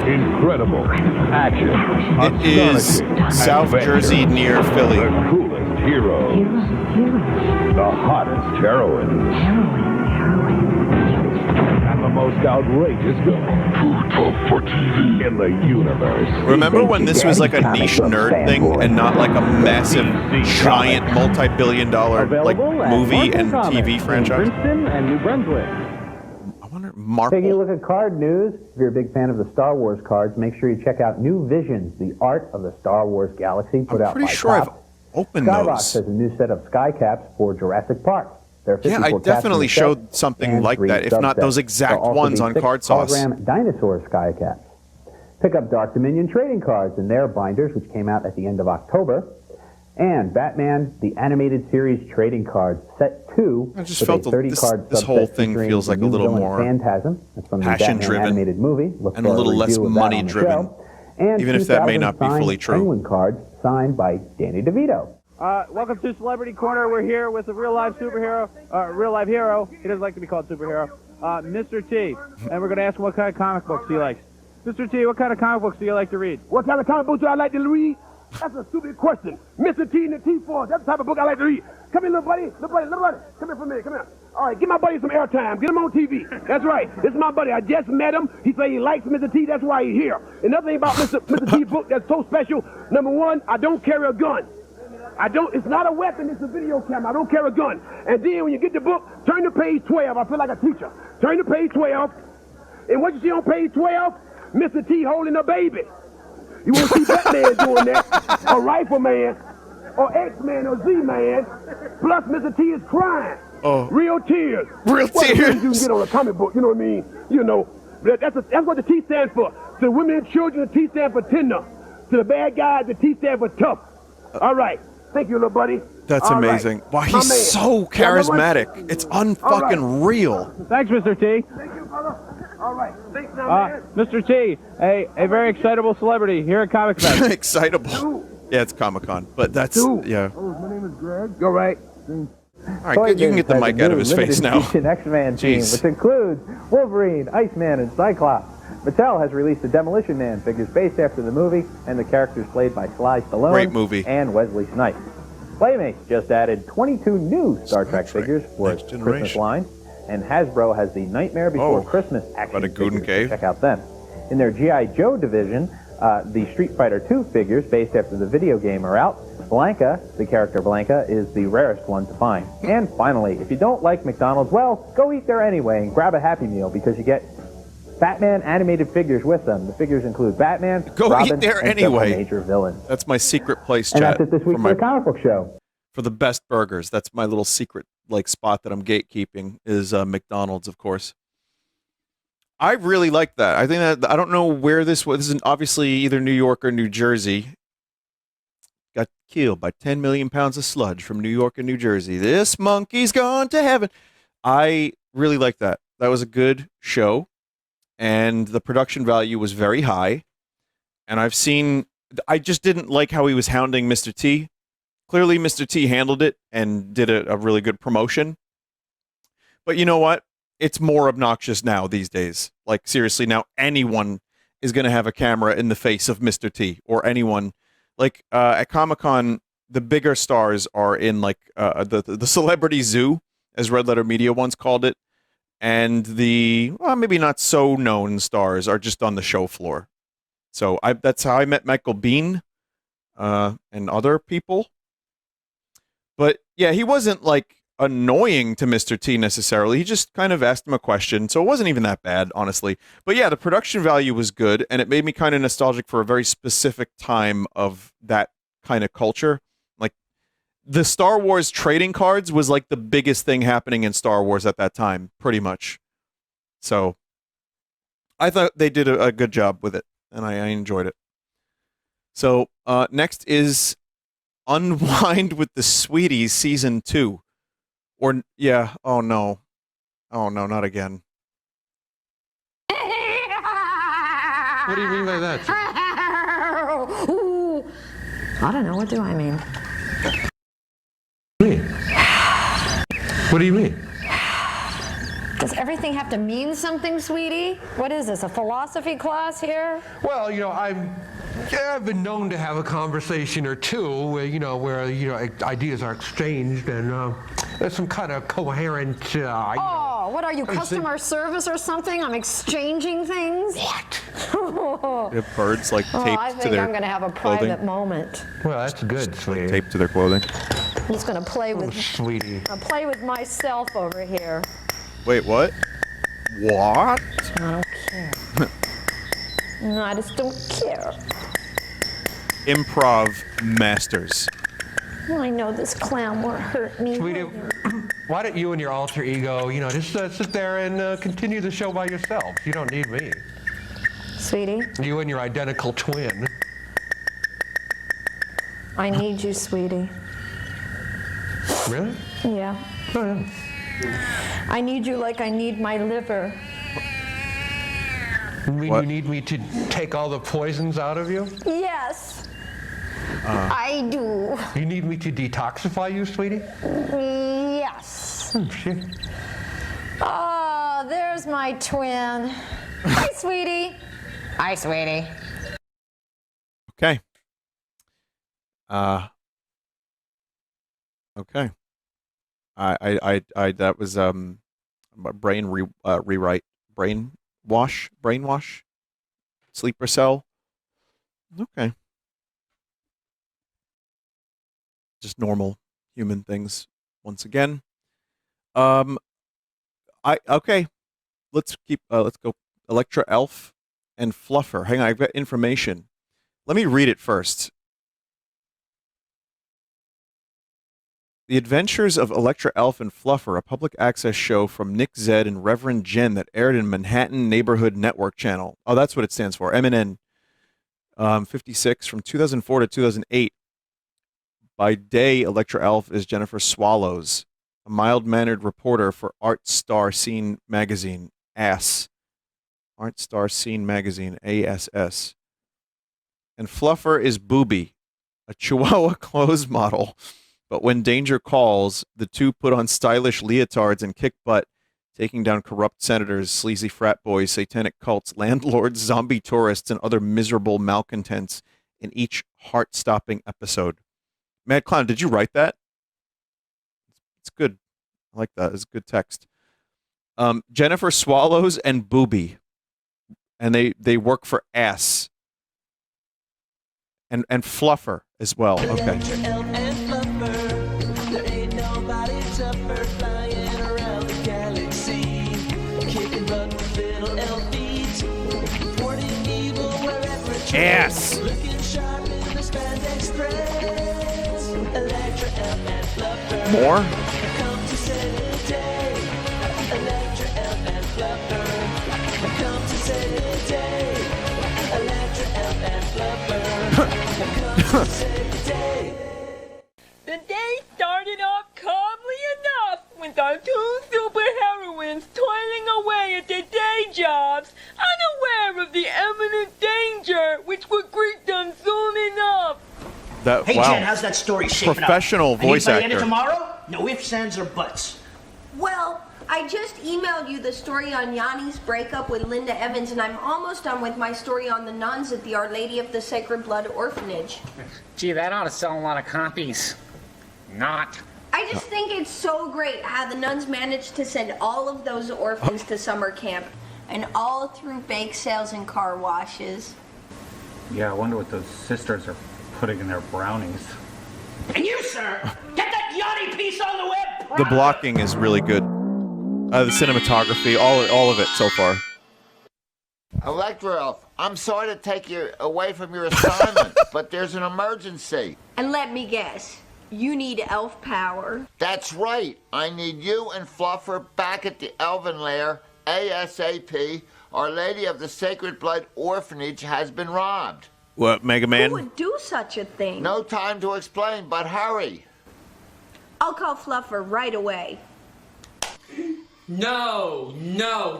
Incredible. Action. It is South Jersey near Philly. The coolest hero. The hottest heroine. And the most outrageous villain. In the universe. Remember when this was like a niche nerd thing and not like a massive, giant, multi-billion-dollar like movie and TV franchise? Princeton and New Brunswick. Taking a look at card news, if you're a big fan of the Star Wars cards, make sure you check out New Visions, the art of the Star Wars galaxy, put out by Pop. Opened Skybox those. has a new set of Skycaps for Jurassic Park. There are 54 Yeah, I caps in definitely the set showed something and like 3 that, if not subsets. those exact There'll also ones be on 6 Card Sauce. hologram Dinosaur Skycaps. Pick up Dark Dominion trading cards in their binders, which came out at the end of October. And Batman, the animated series trading cards, set 2, I just with felt a 30-card this whole thing feels like a little more Phantasm. That's from the Batman passion-driven animated movie. Look and a for little less review of that on the money-driven, show. And even if that may not be 2,000 fully signed true. Penguin cards signed by Danny DeVito. Welcome to Celebrity Corner. We're here with a real-life superhero, real-life hero. He doesn't like to be called superhero. Mr. T. And we're going to ask him what kind of comic books he likes. Mr. T, what kind of comic books do you like to read? What kind of comic books do I like to read? That's a stupid question. Mr. T and the T4, that's the type of book I like to read. Come here, little buddy. Little buddy. Come here for a minute. Come here. All right, give my buddy some airtime. Get him on TV. That's right. This is my buddy. I just met him. He said he likes Mr. T. That's why he's here. Another thing about Mr. T's book that's so special, number 1, I don't carry a gun. It's not a weapon, it's a video camera. I don't carry a gun. And then when you get the book, turn to page 12. I feel like a teacher. Turn to page 12. And what you see on page 12? Mr. T holding a baby. You want to see Batman doing that, or Rifleman, or X-Man, or Z-Man. Plus, Mr. T is crying. Oh. Real tears. Real tears. You can get on a comic book, you know what I mean? You know, that's what the T stands for. To the women and children, the T stands for tender. To the bad guys, the T stands for tough. All right. Thank you, little buddy. That's All amazing. Right. Wow, he's so charismatic. It's unfucking real. Thanks, Mr. T. Thank you, brother. All right. Thanks now, man. Mr. T, a very excitable celebrity here at Comic Fest. Excitable. Yeah, it's Comic-Con, but that's, yeah. Oh, my name is Greg. Go right. All right, you can get the mic out of his face now. X-Man team, Jeez. which includes Wolverine, Iceman, and Cyclops. Mattel has released the Demolition Man figures based after the movie and the characters played by Sly Stallone Great movie. and Wesley Snipes. Playmates just added 22 new Star Trek figures for its Christmas line, and Hasbro has the Nightmare Before Christmas action About a Gooden figures. Cave. Check out them. In their G.I. Joe division, the Street Fighter II figures, based after the video game, are out. Blanca, the character Blanca, is the rarest one to find. And finally, if you don't like McDonald's, well, go eat there anyway and grab a Happy Meal, because you get Batman animated figures with them. The figures include Batman, Robin, eat there and anyway. several major villains. That's my secret place, And chat. that's it this week for the comic book show. For the best burgers. That's my little secret spot that I'm gatekeeping is McDonald's, of course. I really like that. I think that I don't know where this was. This is obviously either New York or New Jersey. Got killed by 10 million pounds of sludge from New York and New Jersey. This monkey's gone to heaven. I really like that. That was a good show, and the production value was very high. And I just didn't like how he was hounding Mr. T. Clearly, Mr. T handled it and did a really good promotion. But you know what? It's more obnoxious now these days. Like, seriously, now anyone is going to have a camera in the face of Mr. T, or anyone. Like, at Comic-Con, the bigger stars are in, like, the Celebrity Zoo, as Red Letter Media once called it, and the, well, maybe not so known stars are just on the show floor. So that's how I met Michael Biehn and other people. But, yeah, he wasn't, like, annoying to Mr. T necessarily. He just kind of asked him a question, so it wasn't even that bad, honestly. But yeah, the production value was good, and it made me kind of nostalgic for a very specific time of that kind of culture. Like, the Star Wars trading cards was like the biggest thing happening in Star Wars at that time, pretty much. So I thought they did a good job with it, and I enjoyed it. So next is Unwind with the Sweeties Season 2. Or, yeah, oh no, not again. What do you mean by that? I don't know, what do I mean? What do you mean? Does everything have to mean something, sweetie? What is this, a philosophy class here? Well, I've been known to have a conversation or two where ideas are exchanged and there's some kind of coherent. What are you, customer service or something? I'm exchanging things? What? They have birds like taped to their I think I'm going to have a clothing. private moment. Well, that's good, sweetie. Taped to their clothing. I'm just going to play with. Sweetie. I'll play with myself over here. Wait, what? What? I don't care. No, I just don't care. Improv masters. I know this clown won't hurt me. Sweetie, why don't you and your alter ego, just sit there and continue the show by yourself? You don't need me. Sweetie? You and your identical twin. I need you, sweetie. Really? Yeah. Oh, yeah. I need you like I need my liver. You mean you need me to take all the poisons out of you? Yes. I do. You need me to detoxify you, sweetie? Yes. Shit. Oh, there's my twin. Hi, sweetie. Hi, sweetie. Okay. Okay. I that was rewrite, brainwash, sleeper cell. Okay. Just normal human things once again. Okay. Let's go Electra Elf and Fluffer. Hang on, I've got information. Let me read it first. The Adventures of Electra Elf and Fluffer, a public access show from Nick Zed and Reverend Jen that aired in Manhattan Neighborhood Network Channel. Oh, that's what it stands for. MNN 56 from 2004 to 2008. By day, Electra Elf is Jennifer Swallows, a mild-mannered reporter for Art Star Scene magazine, ASS. Art Star Scene magazine, ASS. And Fluffer is Booby, a Chihuahua clothes model. But when danger calls, the two put on stylish leotards and kick butt, taking down corrupt senators, sleazy frat boys, satanic cults, landlords, zombie tourists, and other miserable malcontents in each heart-stopping episode. Mad Clown, did you write that? It's good. I like that. It's good text. Jennifer Swallows and Booby. and they work for ass. And Fluffer as well. Okay. Ass. More? The day started off calmly enough with our two superheroines toiling away at their day jobs, unaware of the imminent danger which would greet them soon enough. Hey, wow. Jen, how's that story shaping Professional up? voice I need by the end actor. of tomorrow? No ifs, ands, or buts. Well, I just emailed you the story on Yanni's breakup with Linda Evans, and I'm almost done with my story on the nuns at the Our Lady of the Sacred Blood Orphanage. Gee, that ought to sell a lot of copies. Not. I just think it's so great how the nuns managed to send all of those orphans to summer camp, and all through bake sales and car washes. Yeah, I wonder what those sisters are putting in their brownies. And you, sir, get that Yanni piece on the web. The blocking is really good. The cinematography, all of it so far. Electro Elf, I'm sorry to take you away from your assignment, but there's an emergency. And let me guess, you need elf power. That's right. I need you and Fluffer back at the Elven Lair ASAP. Our Lady of the Sacred Blood Orphanage has been robbed. What, Mega Man? Who would do such a thing? No time to explain, but hurry. I'll call Fluffer right away. No,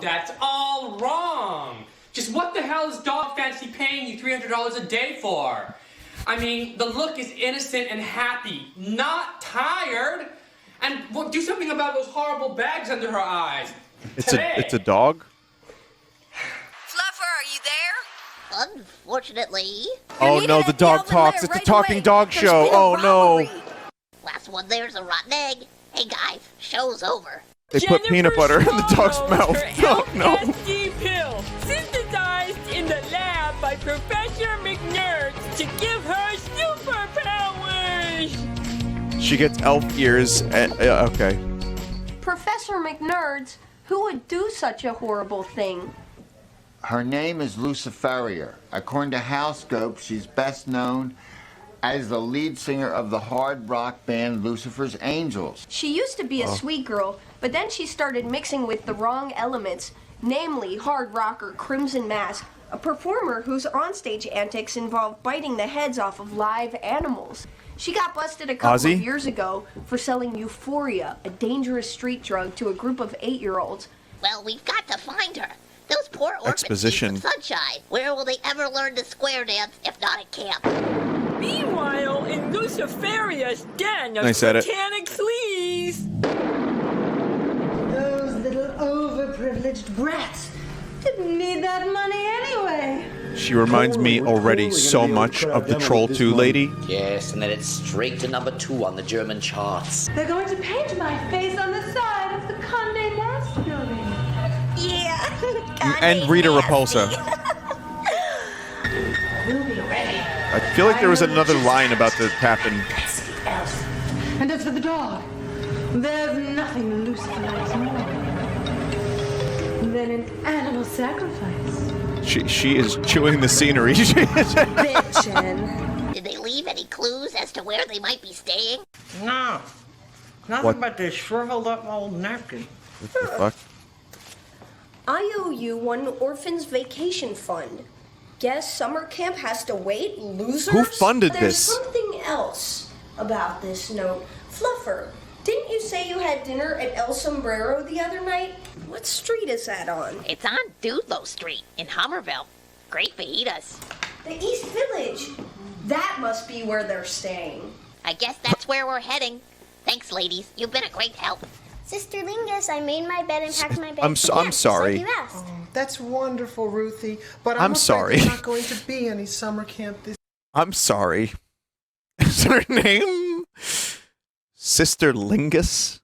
that's all wrong. Just what the hell is Dog Fancy paying you $300 a day for? I mean, the look is innocent and happy, not tired. And do something about those horrible bags under her eyes. It's a dog? Fluffer, are you there? Unfortunately. Oh no, the dog talks. It's a talking dog show. Oh no. Last one there's a rotten egg. Hey guys, show's over. They put peanut butter in the dog's mouth. Oh no. LSD pill, synthesized in the lab by Professor McNerd to give her superpowers. She gets elf ears. Okay. Professor McNerds, who would do such a horrible thing? Her name is Luciferia. According to Housecope, she's best known as the lead singer of the hard rock band Lucifer's Angels. She used to be a sweet girl, but then she started mixing with the wrong elements, namely hard rocker Crimson Mask, a performer whose onstage antics involved biting the heads off of live animals. She got busted a couple of years ago for selling Euphoria, a dangerous street drug, to a group of 8-year-olds. Well, we've got to find her. Those poor orphans Exposition. need some sunshine. Where will they ever learn to square dance if not at camp? Meanwhile, in Luciferia's den of I said it. satanic sleaze. Those little overprivileged brats didn't need that money anyway. She reminds me already so much of the Troll 2 lady. Yes, and then it's straight to number 2 on the German charts. They're going to paint my face on the side of the Condé Nast building. Yeah. And Rita Repulsa. We'll be ready. I feel like there was another line about to happen. And as for the dog, there's nothing Lucifer likes more than an animal sacrifice. She is chewing the scenery. Bitchin'. Did they leave any clues as to where they might be staying? No. Nothing What? but this shriveled up old napkin. What the fuck? I owe you one orphan's vacation fund. Guess summer camp has to wait, losers? Who funded There's this? something else about this note. Fluffer, didn't you say you had dinner at El Sombrero the other night? What street is that on? It's on Dudlow Street in Hummerville. Great fajitas. The East Village. That must be where they're staying. I guess that's where we're heading. Thanks, ladies. You've been a great help. Sister Lingus, I made my bed and packed my bag. I'm sorry. Like you asked. That's wonderful, Ruthie. But I'm afraid sorry. There's not going to be any summer camp this. I'm sorry. Is her name Sister Lingus?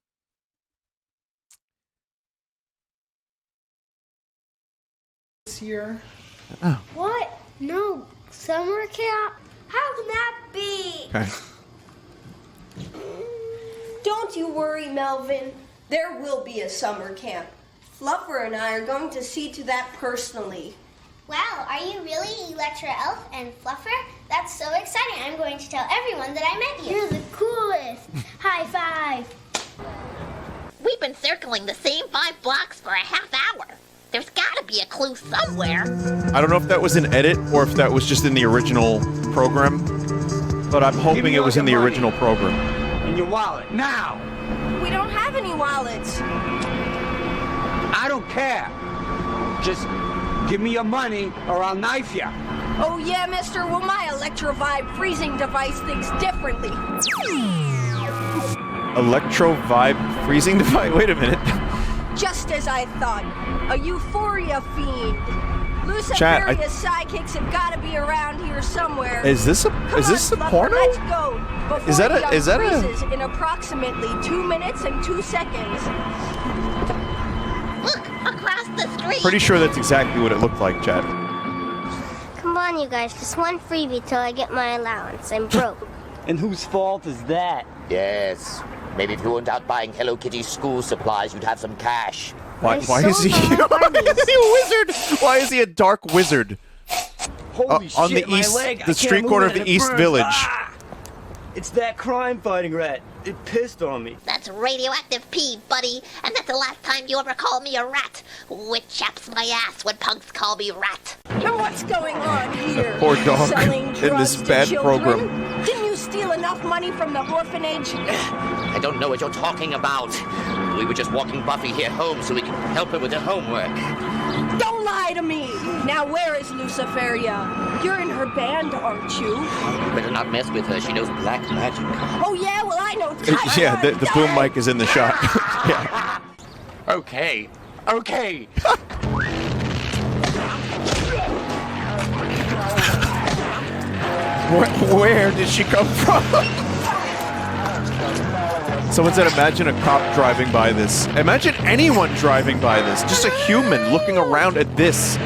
Year. Oh. What? No, summer camp? How can that be? Okay. Don't you worry, Melvin. There will be a summer camp. Fluffer and I are going to see to that personally. Wow, are you really Electra Elf and Fluffer? That's so exciting. I'm going to tell everyone that I met you. You're the coolest. High five. We've been circling the same 5 blocks for a half hour. There's gotta be a clue somewhere. I don't know if that was an edit or if that was just in the original program, but I'm hoping it was in the original program. In your wallet, now! We don't have any wallets. I don't care. Just give me your money or I'll knife you. Oh yeah, mister, well my Electro-Vibe freezing device thinks differently. Electro-Vibe freezing device? Wait a minute. Just as I thought. A euphoria fiend. Chat, Luciferia's sidekicks have got to be around here somewhere. Is this a Fluffer, porno? Let's go. Before Is that the a freezes in approximately 2 minutes and 2 seconds. Look, across the street. Pretty sure that's exactly what it looked like, chat. Come on, you guys. Just one freebie till I get my allowance. I'm broke. And whose fault is that? Yes. Maybe if you weren't out buying Hello Kitty school supplies, you'd have some cash. Why is he a wizard? Why is he a dark wizard? Holy on shit, the east, my leg. the street corner of the East Village. Ah! It's that crime-fighting rat. It pissed on me. That's radioactive pee, buddy. And that's the last time you ever called me a rat. Which chaps my ass when punks call me rat. And what's going on here? Poor dog Selling in drugs this to bad children? program. Didn't you steal enough money from the orphanage? I don't know what you're talking about. We were just walking Buffy here home so we could help her with her homework. Don't lie to me! Now where is Luciferia? You're in her band, aren't you? Better not mess with her. She knows black magic. Oh yeah, well I know. Yeah, the boom mic is in the shot. Yeah. Okay. Where did she come from? Someone said, imagine a cop driving by this. Imagine anyone driving by this. Just a human looking around at this.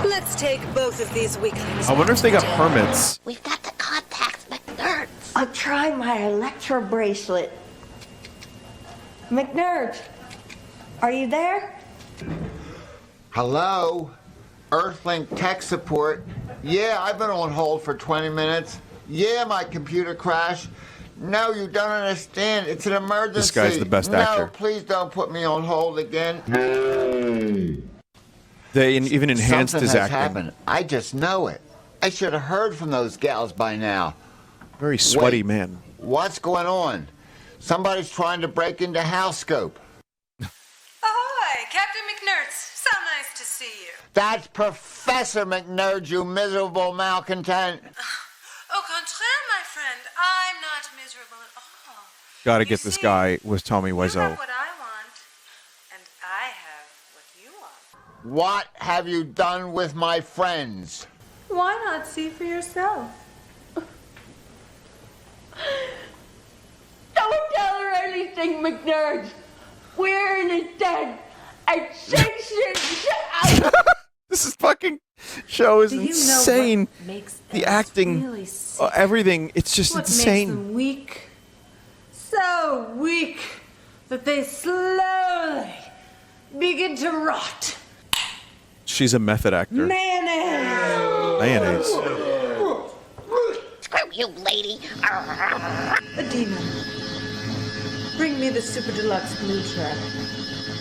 Let's take both of these weaklings. I wonder if they got permits. We've got the contacts, McNerds. I'll try my Electro bracelet. McNerd, are you there? Hello? Earthlink tech support. Yeah, I've been on hold for 20 minutes. Yeah, my computer crashed. No, you don't understand. It's an emergency. This guy's the best actor. No, please don't put me on hold again. They even enhanced Something his has acting. happened. I just know it. I should have heard from those gals by now. Very sweaty Wait, man. What's going on? Somebody's trying to break into HouseScope. Ahoy, Captain McNerds. So nice to see you. That's Professor McNerd, you miserable malcontent. Au contraire, my friend. I'm not miserable at all. Gotta get this guy with Tommy You Wiseau. have what I want, and I have what you want. What have you done with my friends? Why not see for yourself? Don't tell her anything, McNerd. We're is dead. And This fucking show is Do you know insane. what makes The them acting, really sick? everything. It's just What insane. makes them weak? So weak that they slowly begin to rot. She's a method actor. Mayonnaise. Screw you, lady. Adina, bring me the Super Deluxe glue trap.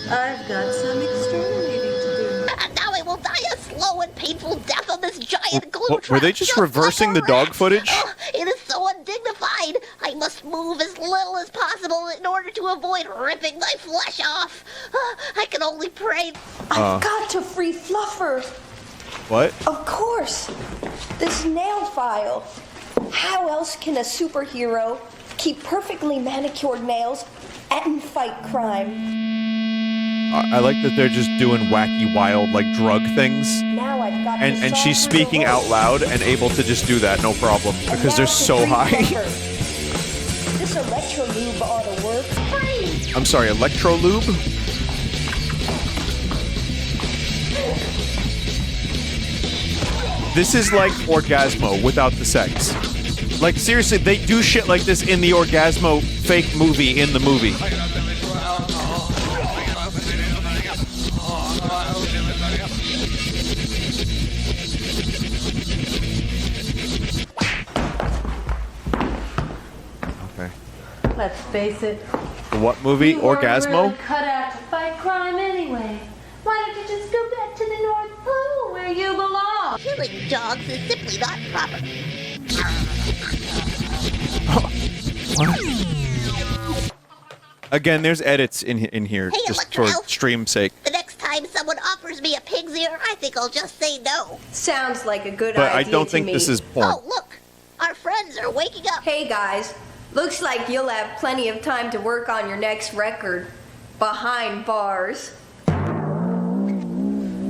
I've got some exterminating to do. Now I will die a slow and painful death on this giant glue What, were they just reversing the dog footage? Oh, it is so undignified. I must move as little as possible in order to avoid ripping my flesh off. I can only pray. I've got to free Fluffer. What? Of course. This nail file. How else can a superhero keep perfectly manicured nails and fight crime? I like that they're just doing wacky, wild, like drug things. Now I've got And to she's solve her speaking divorce. out loud and able to just do that, no problem, because they're so high. This electro lube ought to work. Free! I'm sorry, electro lube? This is like Orgasmo without the sex. Like, seriously, they do shit like this in the Orgasmo fake movie in the movie. Okay. Let's face it. The what movie? You weren't Orgasmo? really cut out to fight crime anyway. Why don't you just go back to the North Pole where you belong? Killing dogs is simply not proper. Again, there's edits in here, Hey, just for Electro. stream's sake. The next time someone offers me a pig's ear, I think I'll just say no. Sounds like a good But idea I don't to think me. this is porn. Oh, look. Our friends are waking up. Hey guys, looks like you'll have plenty of time to work on your next record. Behind bars.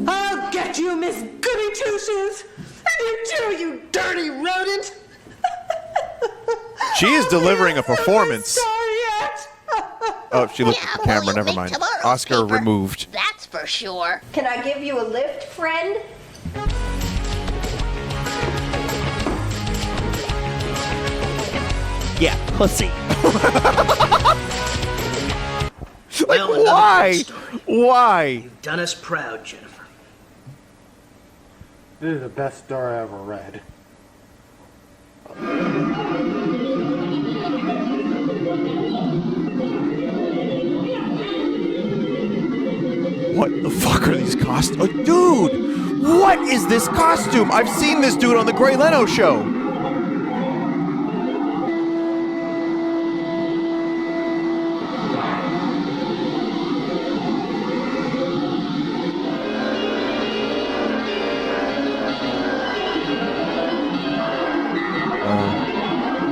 I'll get you, Miss Goody Two Shoes! And you too, you dirty rodent! She is delivering a performance. Sorry yet! Oh, she looked at the camera. Never mind. Oscar removed. That's for sure. Can I give you a lift, friend? Yeah, pussy. Like, why? Why? You've done us proud, Jennifer. This is the best story I ever read. What the fuck are these costumes? Oh, dude! What is this costume? I've seen this dude on the Gray Leno show.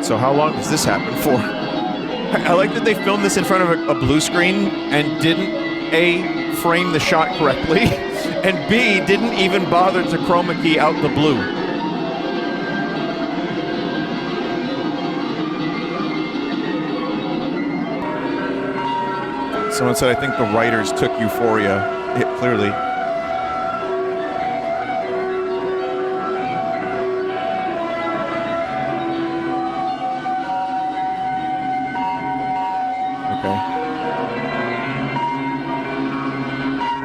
So how long does this happen for? I like that they filmed this in front of a blue screen and didn't A, frame the shot correctly, and B, didn't even bother to chroma key out the blue. Someone said, I think the writers took Euphoria. Yeah, clearly.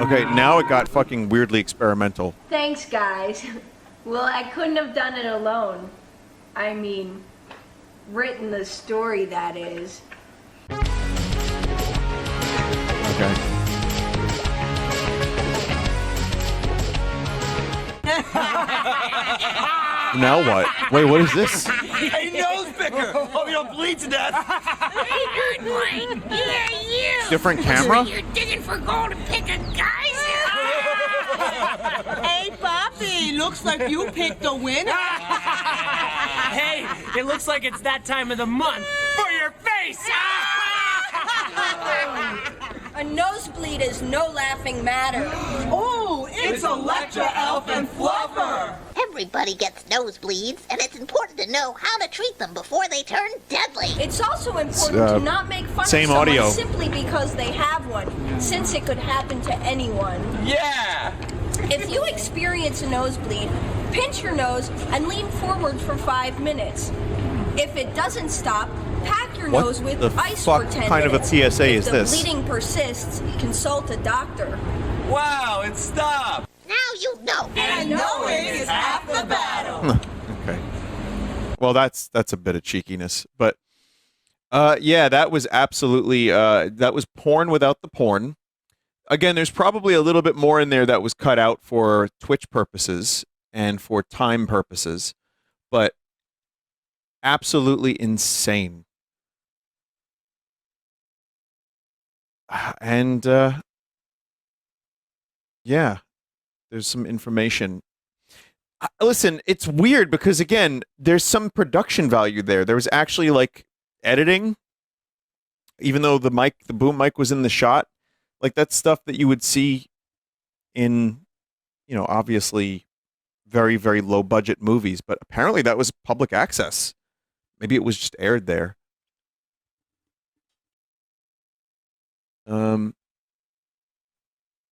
Okay, now it got fucking weirdly experimental. Thanks, guys. Well, I couldn't have done it alone. I mean, written the story, that is. Okay. Now what? Wait, what is this? Hey, nose picker! Hope you don't bleed to death. Hey, Nerdwine! Yeah, you! Different camera? You're digging for gold and picking guys? Hey, Poppy, looks like you picked a winner. Hey, it looks like it's that time of the month for your face. A nosebleed is no laughing matter. Oh, it's Electra, Elf, and Fluffer. Everybody gets nosebleeds, and it's important to know how to treat them before they turn deadly. It's also important to not make fun of same someone audio. simply because they have one, since it could happen to anyone. Yeah! If you experience a nosebleed, pinch your nose and lean forward for 5 minutes. If it doesn't stop, pack your What nose with the ice fuck for 10 kind of a minutes. PSA if is the this? bleeding persists, consult a doctor. Wow, it stopped! Now you know. And knowing is half the battle. Okay. Well, that's a bit of cheekiness, but yeah, that was absolutely that was porn without the porn. Again, there's probably a little bit more in there that was cut out for Twitch purposes and for time purposes, but absolutely insane. And yeah, there's some information. Listen, it's weird because, again, there's some production value there. There was actually, like, editing, even though the boom mic was in the shot. Like, that's stuff that you would see in, you know, obviously very, very low-budget movies. But apparently that was public access. Maybe it was just aired there.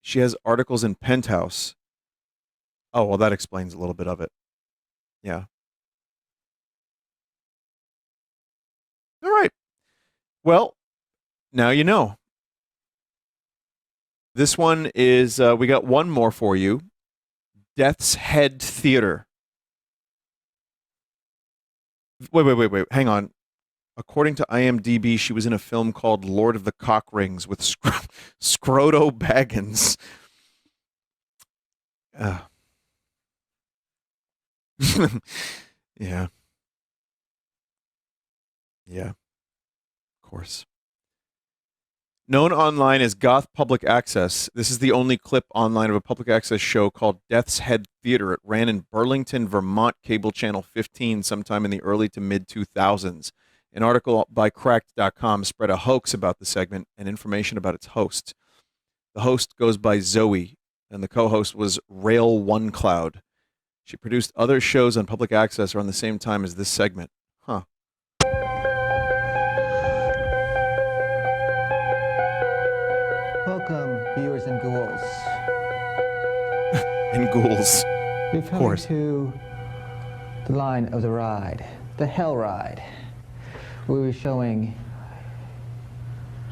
She has articles in Penthouse. Oh, well, that explains a little bit of it. Yeah. All right. Well, now you know. This one is, we got one more for you. Death's Head Theater. Wait. Hang on. According to IMDb, she was in a film called Lord of the Cock Rings with Scroto Baggins. Yeah. Yeah. Of course. Known online as Goth Public Access, this is the only clip online of a public access show called Death's Head Theater. It ran in Burlington, Vermont, cable channel 15 sometime in the early to mid 2000s. An article by Cracked.com spread a hoax about the segment and information about its host. The host goes by Zoe, and the co-host was Rail One Cloud. She produced other shows on public access around the same time as this segment. Huh. Welcome, viewers and ghouls. And ghouls. We're coming to the line of the ride, the Hell Ride. We were showing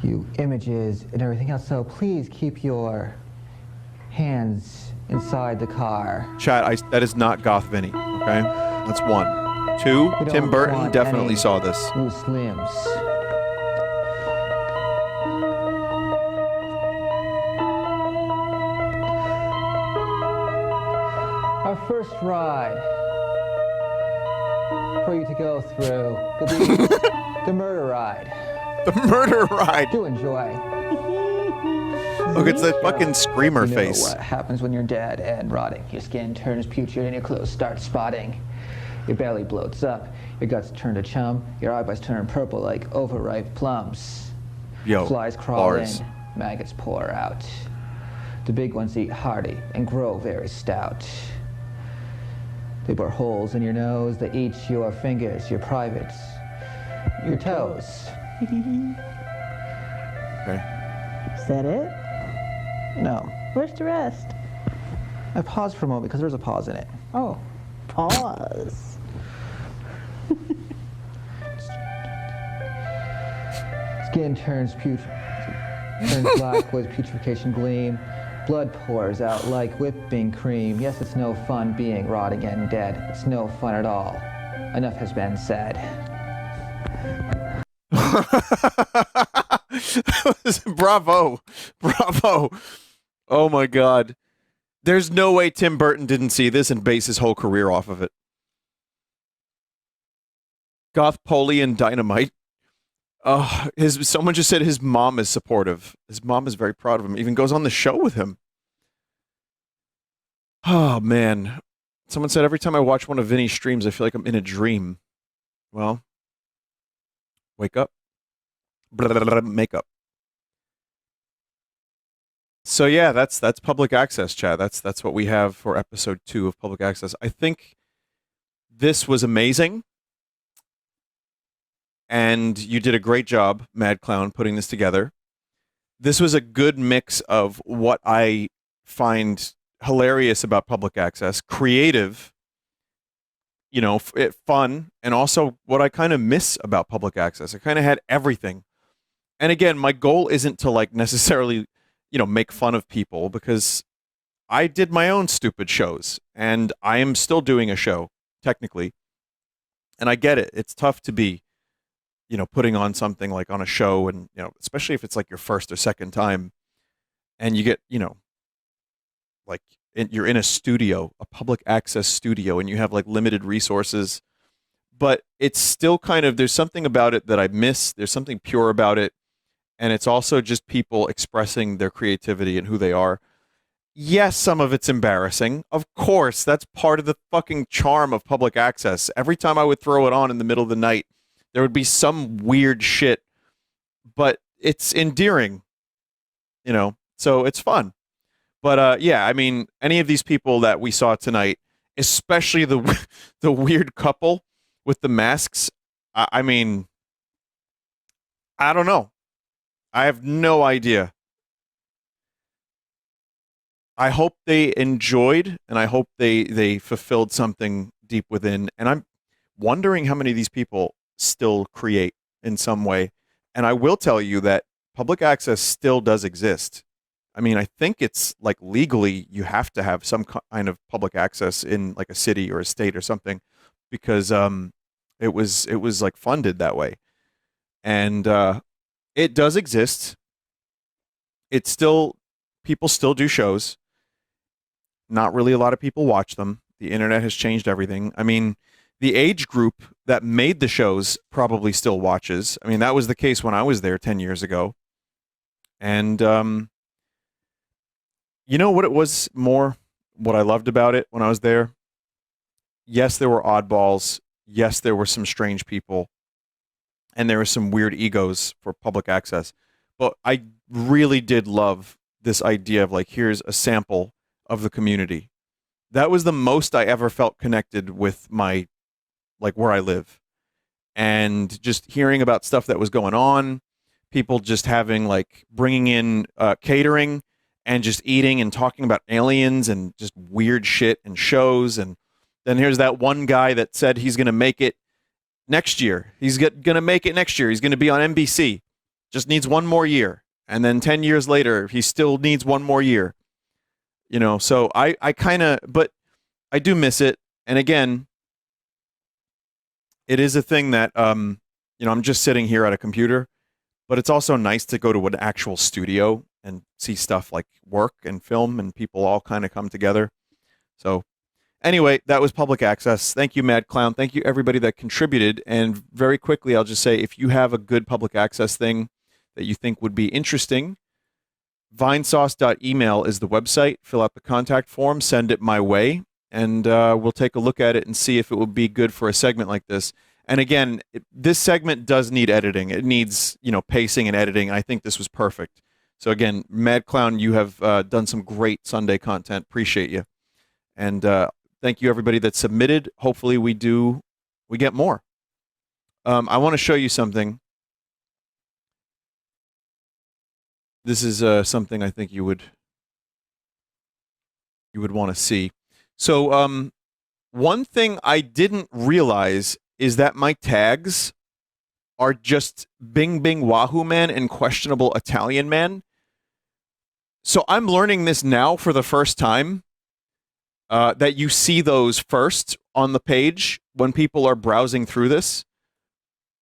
you images and everything else, so please keep your hands inside the car. Chat, that is not Goth Vinny, okay? That's one. Two, Tim Burton definitely saw this. Loose limbs. Our first ride for you to go through will be the murder ride. The murder ride. Do enjoy. Look, it's that fucking screamer you know face. What happens when you're dead and rotting? Your skin turns putrid and your clothes start spotting. Your belly bloats up. Your guts turn to chum. Your eyeballs turn purple like overripe plums. Yo, flies crawl bars. in. Maggots pour out. The big ones eat hearty and grow very stout. They bore holes in your nose. They eat your fingers, your privates, your toes. Okay. Is that it? No. Where's the rest? I paused for a moment because there's a pause in it. Oh, pause. Skin turns black with putrefaction gleam. Blood pours out like whipping cream. Yes, it's no fun being rotting and dead. It's no fun at all. Enough has been said. Bravo. Oh my God. There's no way Tim Burton didn't see this and base his whole career off of it. Goth Polly and Dynamite. Someone just said his mom is supportive. His mom is very proud of him. Even goes on the show with him. Oh man. Someone said every time I watch one of Vinny's streams, I feel like I'm in a dream. Well, wake up. Makeup. So yeah, that's public access, chat. That's what we have for episode 2 of public access. I think this was amazing. And you did a great job, Mad Clown, putting this together. This was a good mix of what I find hilarious about public access, creative, fun, and also what I kind of miss about public access. It kind of had everything. And again, my goal isn't to necessarily, make fun of people, because I did my own stupid shows and I am still doing a show technically. And I get it. It's tough to be putting on something like on a show, and, especially if it's like your first or second time and you get, you're in a studio, a public access studio, and you have limited resources, but it's still there's something about it that I miss. There's something pure about it. And it's also just people expressing their creativity and who they are. Yes, some of it's embarrassing. Of course, that's part of the fucking charm of public access. Every time I would throw it on in the middle of the night, there would be some weird shit, but it's endearing, so it's fun. But yeah, I mean, any of these people that we saw tonight, especially the weird couple with the masks, I mean, I don't know. I have no idea. I hope they enjoyed, and I hope they fulfilled something deep within, and I'm wondering how many of these people still create in some way. And I will tell you that public access still does exist. I mean, I think it's like legally you have to have some kind of public access in like a city or a state or something, because it was like funded that way, and it does exist. It's still, people still do shows. Not really a lot of people watch them. The internet has changed everything. I mean, the age group that made the shows probably still watches. I mean, that was the case when I was there 10 years ago. And you know what it was more, what I loved about it when I was there? Yes, there were oddballs. Yes, there were some strange people. And there were some weird egos for public access. But I really did love this idea of like, here's a sample of the community. That was the most I ever felt connected with my, like where I live. And just hearing about stuff that was going on, people just having like bringing in catering and just eating and talking about aliens and just weird shit and shows. And then here's that one guy that said he's going to make it next year. He's going to make it next year. He's going to be on NBC. Just needs one more year. And then 10 years later, he still needs one more year. You know, so I kind of, but I do miss it. And again, it is a thing that, you know, I'm just sitting here at a computer, but it's also nice to go to an actual studio and see stuff like work and film and people all kind of come together. So anyway, that was public access. Thank you, Mad Clown. Thank you, everybody that contributed. And very quickly, I'll just say, if you have a good public access thing that you think would be interesting, vinesauce.email is the website. Fill out the contact form, send it my way, and we'll take a look at it and see if it would be good for a segment like this. And again, this segment does need editing. It needs, you know, pacing and editing. I think this was perfect. So again, Mad Clown, you have done some great Sunday content. Appreciate you. And thank you, everybody that submitted. Hopefully we get more. I want to show you something. This is something I think you would want to see. So one thing I didn't realize is that my tags are just Bing Bing Wahoo Man and Questionable Italian Man. So I'm learning this now for the first time, that you see those first on the page when people are browsing through this.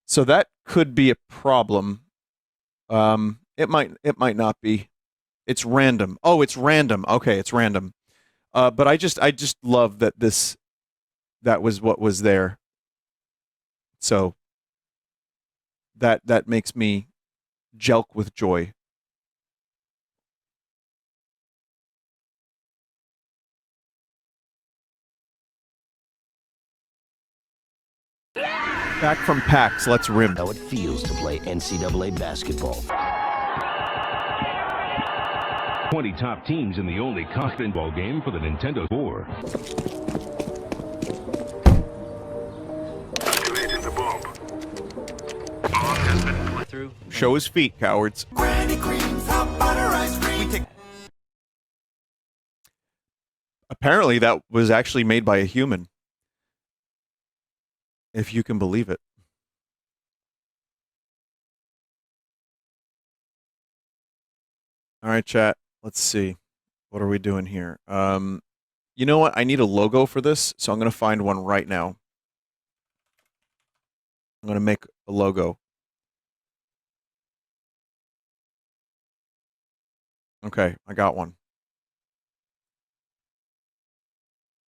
So that could be a problem. It might not be. It's random. Oh, it's random. Okay, it's random. But I just love that that was what was there. So that makes me jelk with joy. Back from PAX, let's rim. How it feels to play NCAA basketball. 20 top teams in the only college ball game for the Nintendo 4. Show his feet, cowards. Apparently, that was actually made by a human. If you can believe it. All right, chat. Let's see. What are we doing here? You know what? I need a logo for this, so I'm going to find one right now. I'm going to make a logo. Okay, I got one.